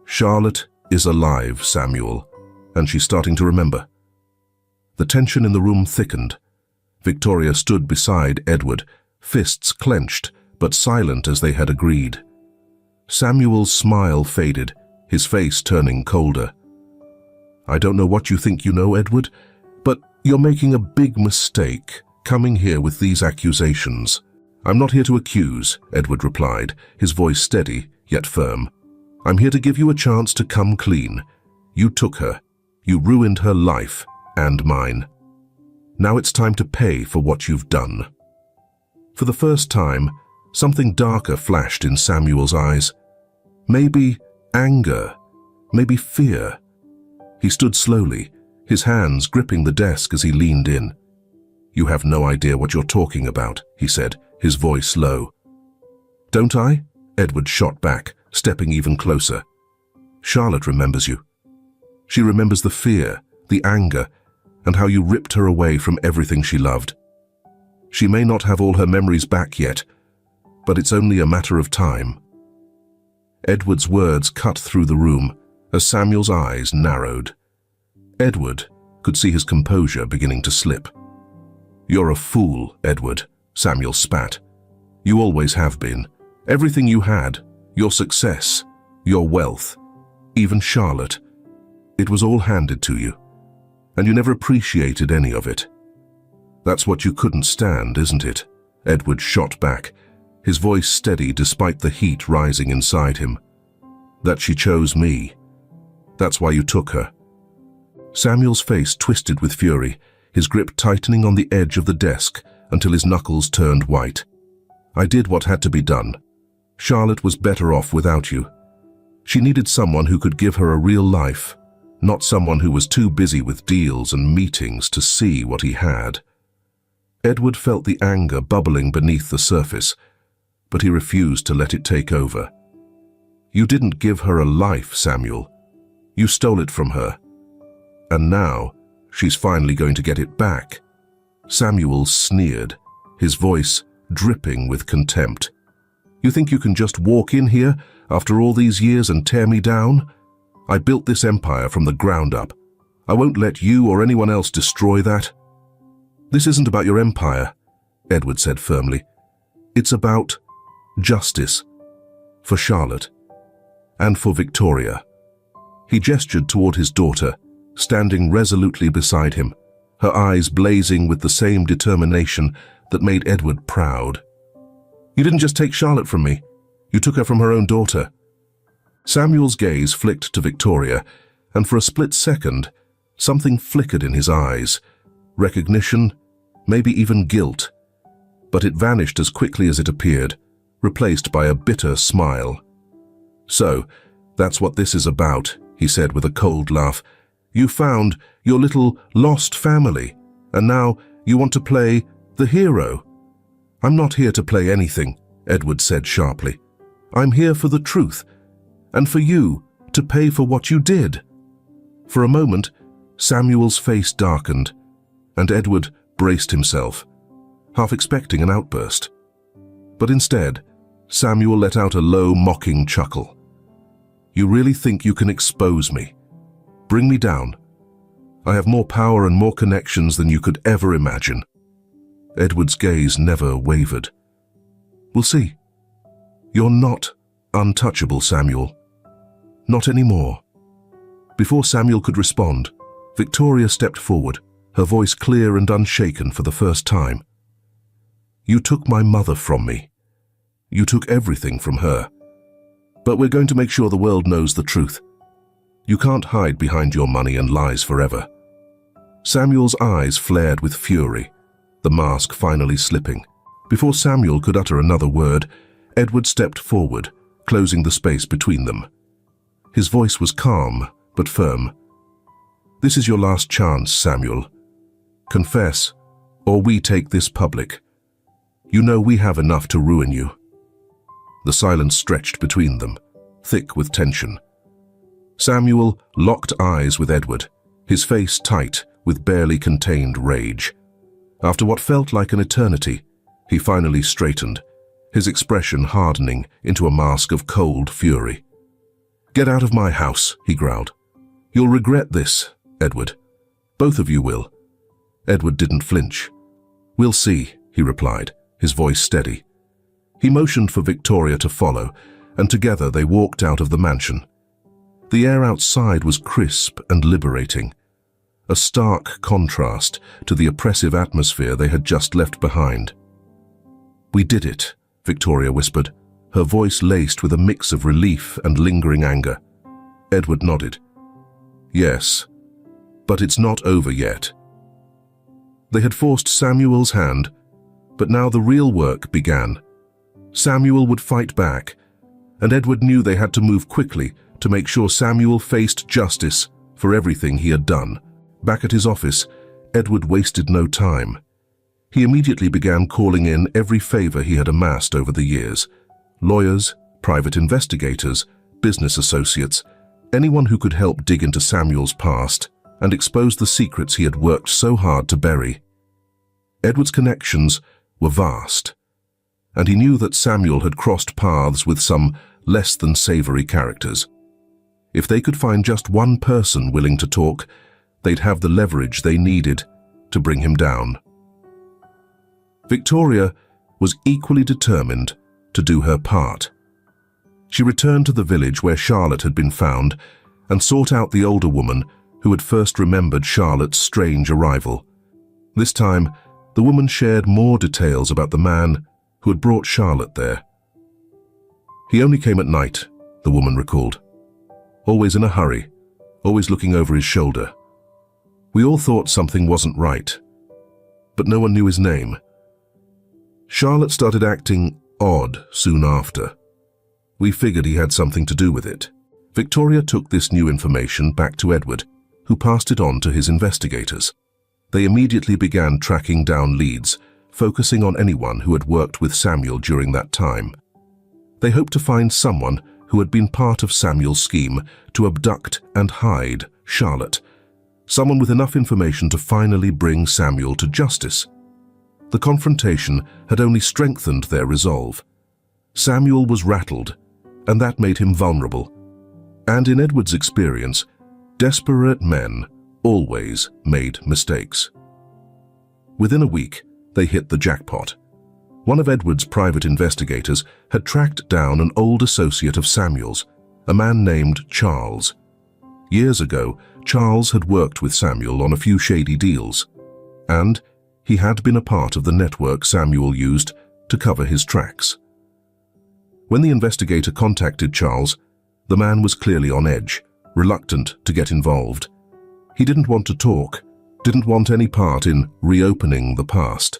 Charlotte is alive, Samuel, and she's starting to remember. The tension in the room thickened. Victoria stood beside Edward, fists clenched, but silent as they had agreed. Samuel's smile faded, his face turning colder. I don't know what you think you know, Edward, but you're making a big mistake coming here with these accusations. I'm not here to accuse, Edward replied, his voice steady yet firm. I'm here to give you a chance to come clean. You took her. You ruined her life and mine. Now it's time to pay for what you've done. For the first time, something darker flashed in Samuel's eyes. Maybe anger, maybe fear. He stood slowly, his hands gripping the desk as he leaned in. You have no idea what you're talking about, he said, his voice low. Don't I? Edward shot back, stepping even closer. Charlotte remembers you. She remembers the fear, the anger, and how you ripped her away from everything she loved. She may not have all her memories back yet, but it's only a matter of time. Edward's words cut through the room as Samuel's eyes narrowed. Edward could see his composure beginning to slip. You're a fool, Edward, Samuel spat. You always have been. Everything you had, your success, your wealth, even Charlotte, it was all handed to you, and you never appreciated any of it. That's what you couldn't stand, isn't it? Edward shot back, his voice steady despite the heat rising inside him. That she chose me. That's why you took her. Samuel's face twisted with fury, his grip tightening on the edge of the desk until his knuckles turned white. I did what had to be done. Charlotte was better off without you. She needed someone who could give her a real life, not someone who was too busy with deals and meetings to see what he had. Edward felt the anger bubbling beneath the surface, but he refused to let it take over. You didn't give her a life, Samuel. You stole it from her. And now, she's finally going to get it back. Samuel sneered, his voice dripping with contempt. You think you can just walk in here after all these years and tear me down? I built this empire from the ground up. I won't let you or anyone else destroy that. This isn't about your empire, Edward said firmly. It's about justice. For Charlotte. And for Victoria. He gestured toward his daughter, standing resolutely beside him, her eyes blazing with the same determination that made Edward proud. You didn't just take Charlotte from me. You took her from her own daughter. Samuel's gaze flicked to Victoria, and for a split second, something flickered in his eyes. Recognition, maybe even guilt. But it vanished as quickly as it appeared, replaced by a bitter smile. So, that's what this is about, he said with a cold laugh. You found your little lost family, and now you want to play the hero. I'm not here to play anything, Edward said sharply. I'm here for the truth, and for you to pay for what you did. For a moment, Samuel's face darkened, and Edward braced himself, half expecting an outburst. But instead, Samuel let out a low, mocking chuckle. You really think you can expose me? Bring me down. I have more power and more connections than you could ever imagine. Edward's gaze never wavered. We'll see. You're not untouchable, Samuel. Not anymore. Before Samuel could respond, Victoria stepped forward, her voice clear and unshaken for the first time. You took my mother from me. You took everything from her. But we're going to make sure the world knows the truth. You can't hide behind your money and lies forever. Samuel's eyes flared with fury, the mask finally slipping. Before Samuel could utter another word, Edward stepped forward, closing the space between them. His voice was calm, but firm. This is your last chance, Samuel. Confess, or we take this public. You know we have enough to ruin you. The silence stretched between them, thick with tension. Samuel locked eyes with Edward, his face tight with barely contained rage. After what felt like an eternity, he finally straightened, his expression hardening into a mask of cold fury. "Get out of my house," he growled. "You'll regret this, Edward. Both of you will." Edward didn't flinch. "We'll see," he replied, his voice steady. He motioned for Victoria to follow, and together they walked out of the mansion. The air outside was crisp and liberating, a stark contrast to the oppressive atmosphere they had just left behind. "We did it," Victoria whispered, her voice laced with a mix of relief and lingering anger. Edward nodded. "Yes, but it's not over yet." They had forced Samuel's hand, but now the real work began. Samuel would fight back, and Edward knew they had to move quickly to make sure Samuel faced justice for everything he had done. Back at his office, Edward wasted no time. He immediately began calling in every favor he had amassed over the years. Lawyers, private investigators, business associates, anyone who could help dig into Samuel's past and expose the secrets he had worked so hard to bury. Edward's connections were vast, and he knew that Samuel had crossed paths with some less than savory characters. If they could find just one person willing to talk, they'd have the leverage they needed to bring him down. Victoria was equally determined to do her part. She returned to the village where Charlotte had been found and sought out the older woman who had first remembered Charlotte's strange arrival. This time, the woman shared more details about the man who had brought Charlotte there. "He only came at night," the woman recalled. "Always in a hurry, always looking over his shoulder. We all thought something wasn't right, but no one knew his name. Charlotte started acting odd soon after. We figured he had something to do with it." Victoria took this new information back to Edward, who passed it on to his investigators. They immediately began tracking down leads, focusing on anyone who had worked with Samuel during that time. They hoped to find someone who had been part of Samuel's scheme to abduct and hide Charlotte, someone with enough information to finally bring Samuel to justice. The confrontation had only strengthened their resolve. Samuel was rattled, and that made him vulnerable. And in Edward's experience, desperate men always made mistakes. Within a week, they hit the jackpot. One of Edward's private investigators had tracked down an old associate of Samuel's, a man named Charles. Years ago, Charles had worked with Samuel on a few shady deals, and he had been a part of the network Samuel used to cover his tracks. When the investigator contacted Charles, the man was clearly on edge, reluctant to get involved. He didn't want to talk, didn't want any part in reopening the past,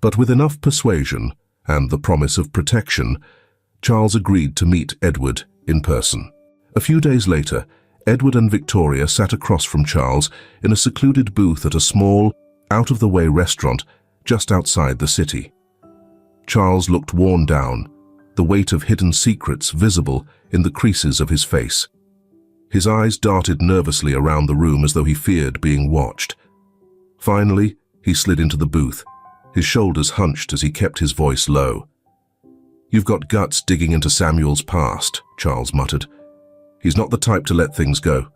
but with enough persuasion and the promise of protection, Charles agreed to meet Edward in person. A few days later, Edward and Victoria sat across from Charles in a secluded booth at a small, out-of-the-way restaurant just outside the city. Charles looked worn down, the weight of hidden secrets visible in the creases of his face. His eyes darted nervously around the room as though he feared being watched. Finally, he slid into the booth, his shoulders hunched as he kept his voice low. "You've got guts digging into Samuel's past," Charles muttered. "He's not the type to let things go."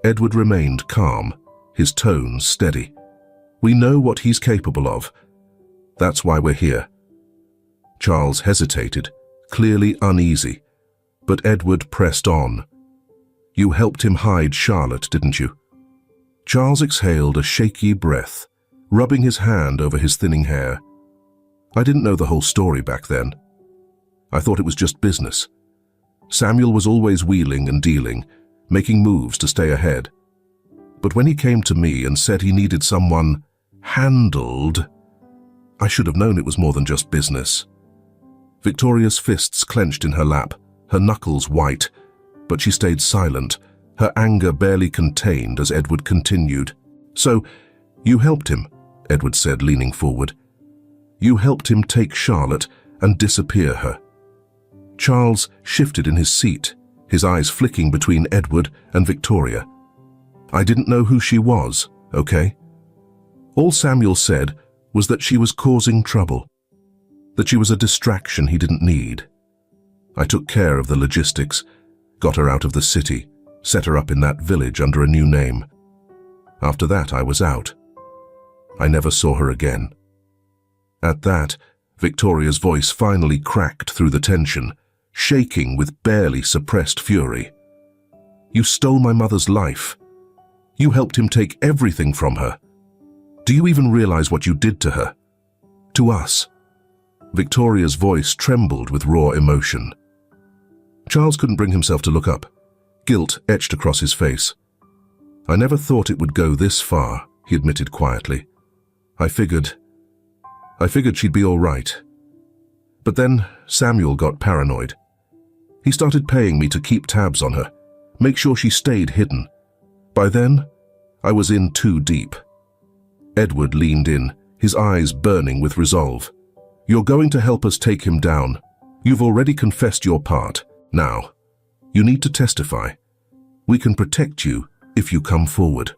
Edward remained calm, his tone steady. "We know what he's capable of. That's why we're here." Charles hesitated, clearly uneasy, but Edward pressed on. "You helped him hide Charlotte, didn't you?" Charles exhaled a shaky breath, rubbing his hand over his thinning hair. "I didn't know the whole story back then. I thought it was just business. Samuel was always wheeling and dealing, making moves to stay ahead. But when he came to me and said he needed someone handled, I should have known it was more than just business." Victoria's fists clenched in her lap, her knuckles white, but she stayed silent, her anger barely contained as Edward continued. "So, you helped him," Edward said, leaning forward. "You helped him take Charlotte and disappear her." Charles shifted in his seat, his eyes flicking between Edward and Victoria. I didn't know who she was, okay? All Samuel said was that she was causing trouble, that she was a distraction he didn't need. I took care of the logistics, got her out of the city, set her up in that village under a new name. After that, I was out. I never saw her again. At that, Victoria's voice finally cracked through the tension, shaking with barely suppressed fury. You stole my mother's life. You helped him take everything from her. Do you even realize what you did to her? To us? Victoria's voice trembled with raw emotion. Charles couldn't bring himself to look up. Guilt etched across his face. I never thought it would go this far, he admitted quietly. I figured she'd be all right. But then Samuel got paranoid. He started paying me to keep tabs on her, make sure she stayed hidden. By then, I was in too deep. Edward leaned in, his eyes burning with resolve. You're going to help us take him down. You've already confessed your part. Now, you need to testify. We can protect you if you come forward.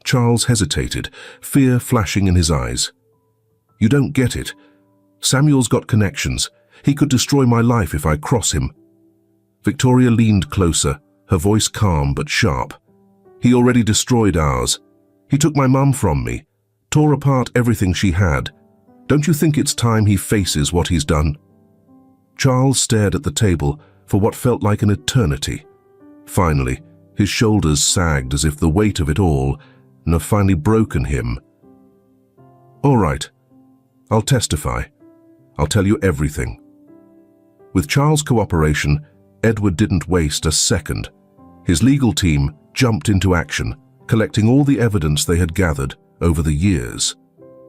Charles hesitated, fear flashing in his eyes. You don't get it. Samuel's got connections. He could destroy my life if I cross him. Victoria leaned closer, her voice calm but sharp. He already destroyed ours. He took my mum from me, tore apart everything she had. Don't you think it's time he faces what he's done? Charles stared at the table for what felt like an eternity. Finally, his shoulders sagged as if the weight of it all had finally broken him. All right, I'll testify. I'll tell you everything. With Charles' cooperation, Edward didn't waste a second. His legal team jumped into action, collecting all the evidence they had gathered over the years.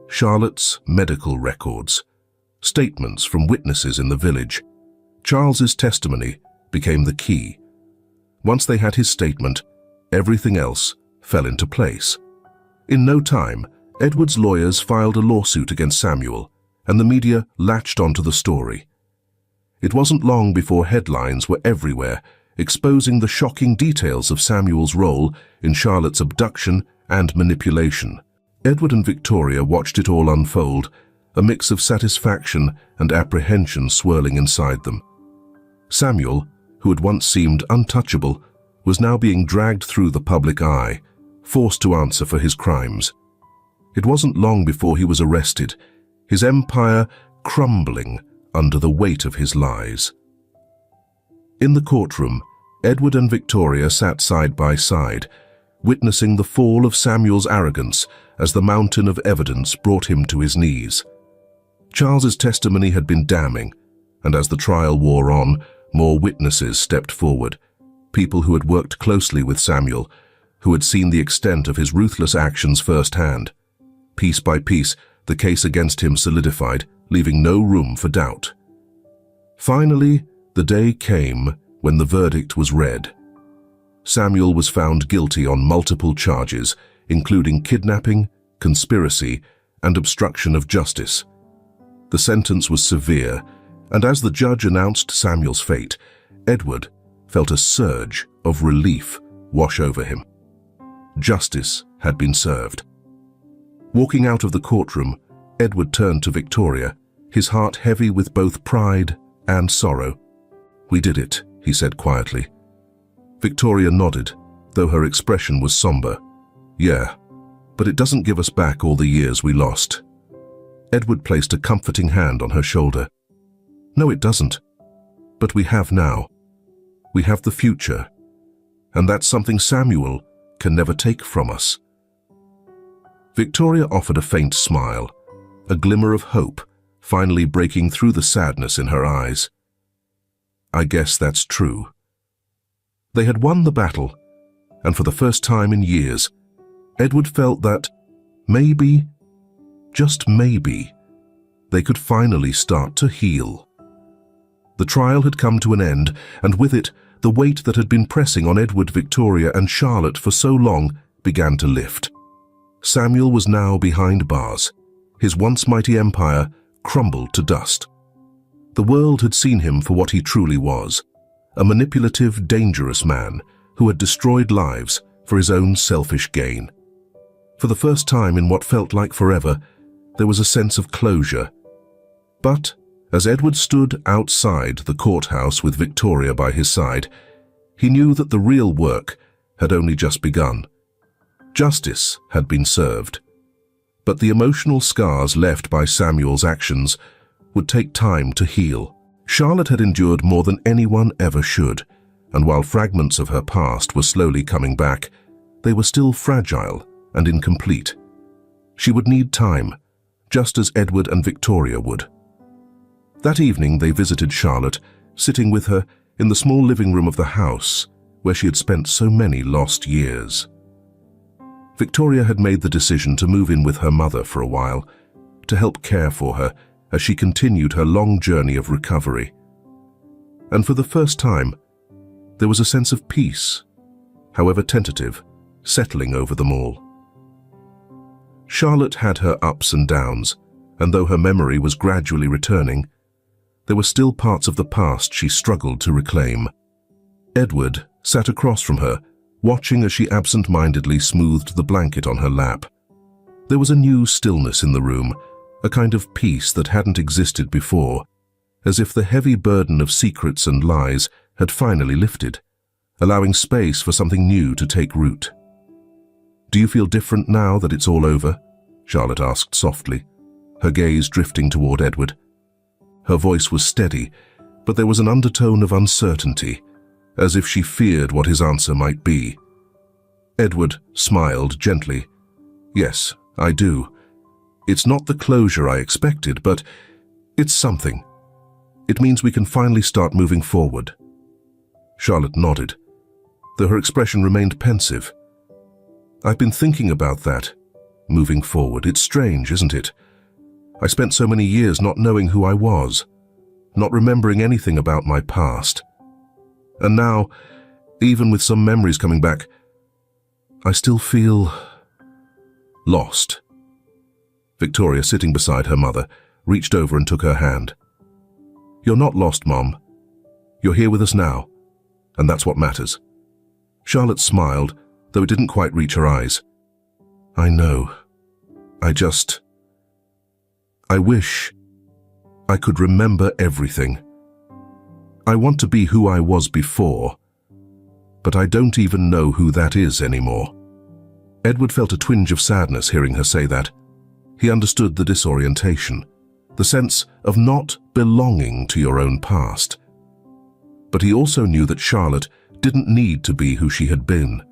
Charlotte's medical records, statements from witnesses in the village. Charles's testimony became the key. Once they had his statement, everything else fell into place. In no time, Edward's lawyers filed a lawsuit against Samuel, and the media latched onto the story. It wasn't long before headlines were everywhere, exposing the shocking details of Samuel's role in Charlotte's abduction and manipulation. Edward and Victoria watched it all unfold, a mix of satisfaction and apprehension swirling inside them. Samuel, who had once seemed untouchable, was now being dragged through the public eye, forced to answer for his crimes. It wasn't long before he was arrested, his empire crumbling under the weight of his lies. In the courtroom, Edward and Victoria sat side by side, witnessing the fall of Samuel's arrogance as the mountain of evidence brought him to his knees. Charles's testimony had been damning, and as the trial wore on, more witnesses stepped forward, people who had worked closely with Samuel, who had seen the extent of his ruthless actions firsthand. Piece by piece, the case against him solidified, leaving no room for doubt. Finally, the day came when the verdict was read. Samuel was found guilty on multiple charges, including kidnapping, conspiracy, and obstruction of justice. The sentence was severe, and as the judge announced Samuel's fate, Edward felt a surge of relief wash over him. Justice had been served. Walking out of the courtroom, Edward turned to Victoria, his heart heavy with both pride and sorrow. "We did it," he said quietly. Victoria nodded, though her expression was somber. "Yeah, but it doesn't give us back all the years we lost." Edward placed a comforting hand on her shoulder. "No, it doesn't. But we have now. We have the future. And that's something Samuel can never take from us." Victoria offered a faint smile, a glimmer of hope finally breaking through the sadness in her eyes. "I guess that's true." They had won the battle, and for the first time in years, Edward felt that maybe, just maybe, they could finally start to heal. The trial had come to an end, and with it, the weight that had been pressing on Edward, Victoria, and Charlotte for so long began to lift. Samuel was now behind bars. His once mighty empire crumbled to dust. The world had seen him for what he truly was, a manipulative, dangerous man who had destroyed lives for his own selfish gain. For the first time in what felt like forever, there was a sense of closure. But as Edward stood outside the courthouse with Victoria by his side, he knew that the real work had only just begun. Justice had been served, but the emotional scars left by Samuel's actions would take time to heal. Charlotte had endured more than anyone ever should, and while fragments of her past were slowly coming back, they were still fragile and incomplete. She would need time, just as Edward and Victoria would. That evening they visited Charlotte, sitting with her in the small living room of the house where she had spent so many lost years. Victoria had made the decision to move in with her mother for a while, to help care for her as she continued her long journey of recovery. And for the first time, there was a sense of peace, however tentative, settling over them all. Charlotte had her ups and downs, and though her memory was gradually returning, there were still parts of the past she struggled to reclaim. Edward sat across from her, watching as she absent-mindedly smoothed the blanket on her lap. There was a new stillness in the room, a kind of peace that hadn't existed before, as if the heavy burden of secrets and lies had finally lifted, allowing space for something new to take root. "Do you feel different now that it's all over?" Charlotte asked softly, her gaze drifting toward Edward. Her voice was steady, but there was an undertone of uncertainty, as if she feared what his answer might be. Edward smiled gently. "Yes, I do. It's not the closure I expected, but it's something. It means we can finally start moving forward." Charlotte nodded, though her expression remained pensive. "I've been thinking about that, moving forward. It's strange, isn't it? I spent so many years not knowing who I was, not remembering anything about my past. And now, even with some memories coming back, I still feel lost." Victoria, sitting beside her mother, reached over and took her hand. "You're not lost, Mom. You're here with us now, and that's what matters." Charlotte smiled, though it didn't quite reach her eyes. "I know. I wish I could remember everything. I want to be who I was before, but I don't even know who that is anymore." Edward felt a twinge of sadness hearing her say that. He understood the disorientation, the sense of not belonging to your own past. But he also knew that Charlotte didn't need to be who she had been.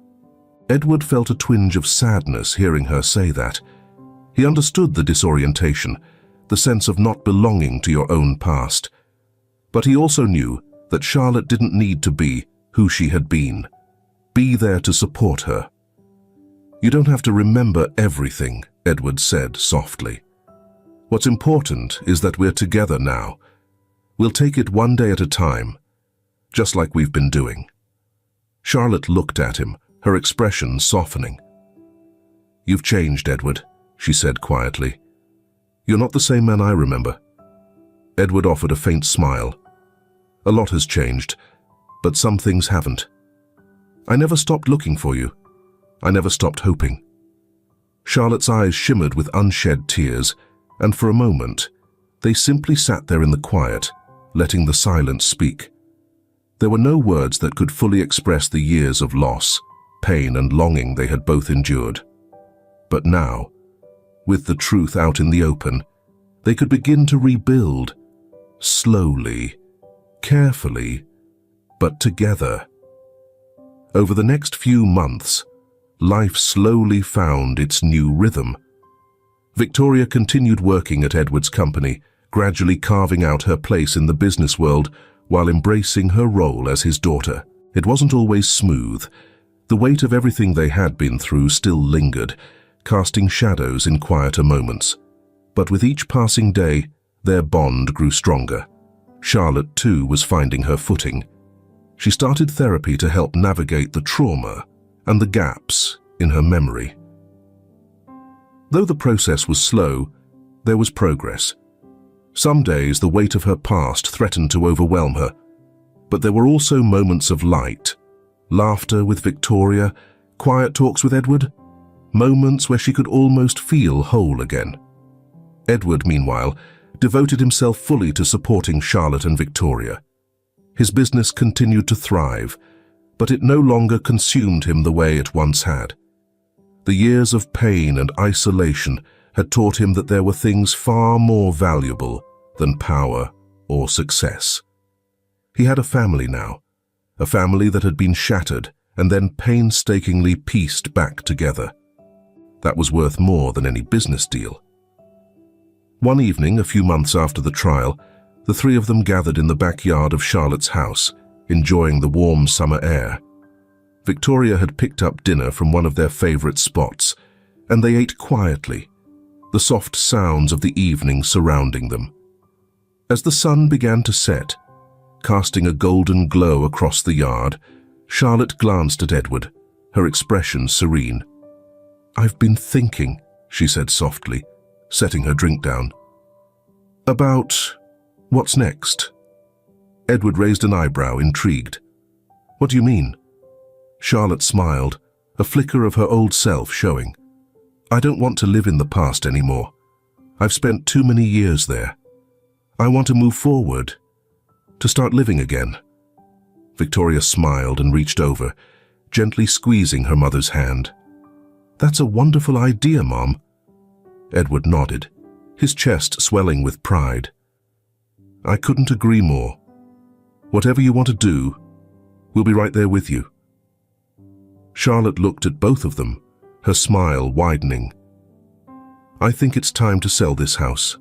Edward felt a twinge of sadness hearing her say that. He understood the disorientation, the sense of not belonging to your own past. But he also knew that Charlotte didn't need to be who she had been. Be there to support her. "You don't have to remember everything," Edward said softly. "What's important is that we're together now. We'll take it one day at a time, just like we've been doing." Charlotte looked at him, her expression softening. "You've changed, Edward," she said quietly. "You're not the same man I remember." Edward offered a faint smile. "A lot has changed, but some things haven't. I never stopped looking for you. I never stopped hoping." Charlotte's eyes shimmered with unshed tears, and for a moment, they simply sat there in the quiet, letting the silence speak. There were no words that could fully express the years of loss, pain, and longing they had both endured. But now, with the truth out in the open, they could begin to rebuild, slowly, carefully, but together. Over the next few months, life slowly found its new rhythm. Victoria continued working at Edward's company, gradually carving out her place in the business world while embracing her role as his daughter. It wasn't always smooth. The weight of everything they had been through still lingered, casting shadows in quieter moments. But with each passing day, their bond grew stronger. Charlotte, too, was finding her footing. She started therapy to help navigate the trauma and the gaps in her memory. Though the process was slow, there was progress. Some days the weight of her past threatened to overwhelm her, But there were also moments of light, laughter with Victoria, quiet talks with Edward, moments where she could almost feel whole again. Edward, meanwhile, devoted himself fully to supporting Charlotte and Victoria. His business continued to thrive, but it no longer consumed him the way it once had. The years of pain and isolation had taught him that there were things far more valuable than power or success. He had a family now, a family that had been shattered and then painstakingly pieced back together. That was worth more than any business deal. One evening, a few months after the trial, the three of them gathered in the backyard of Charlotte's house, enjoying the warm summer air. Victoria had picked up dinner from one of their favorite spots, and they ate quietly, the soft sounds of the evening surrounding them. As the sun began to set, casting a golden glow across the yard, Charlotte glanced at Edward, her expression serene. "I've been thinking," she said softly, setting her drink down. "About what's next?" Edward raised an eyebrow, intrigued. "What do you mean?" Charlotte smiled, a flicker of her old self showing. "I don't want to live in the past anymore. I've spent too many years there. I want to move forward, to start living again." Victoria smiled and reached over, gently squeezing her mother's hand. "That's a wonderful idea, Mom." Edward nodded, his chest swelling with pride. "I couldn't agree more. Whatever you want to do, we'll be right there with you." Charlotte looked at both of them, her smile widening. "I think it's time to sell this house.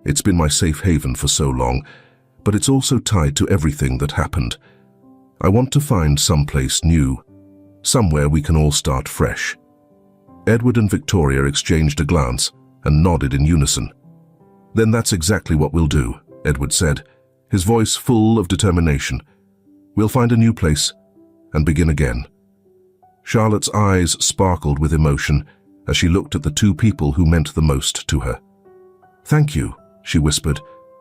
It's been my safe haven for so long, but it's also tied to everything that happened. I want to find someplace new, somewhere we can all start fresh." Edward and Victoria exchanged a glance and nodded in unison. "Then that's exactly what we'll do," Edward said, his voice full of determination. "We'll find a new place and begin again." Charlotte's eyes sparkled with emotion as she looked at the two people who meant the most to her. "Thank you," she whispered,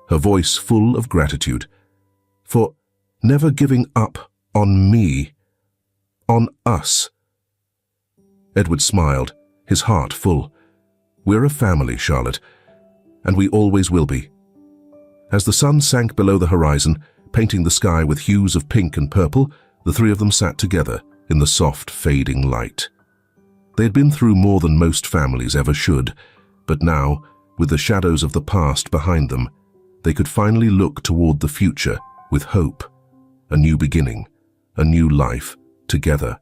her voice full of gratitude, "for never giving up on me, on us." Edward smiled, his heart full. "We're a family, Charlotte, and we always will be." As the sun sank below the horizon, painting the sky with hues of pink and purple, the three of them sat together in the soft, fading light. They had been through more than most families ever should, but now, with the shadows of the past behind them, they could finally look toward the future with hope, a new beginning, a new life together.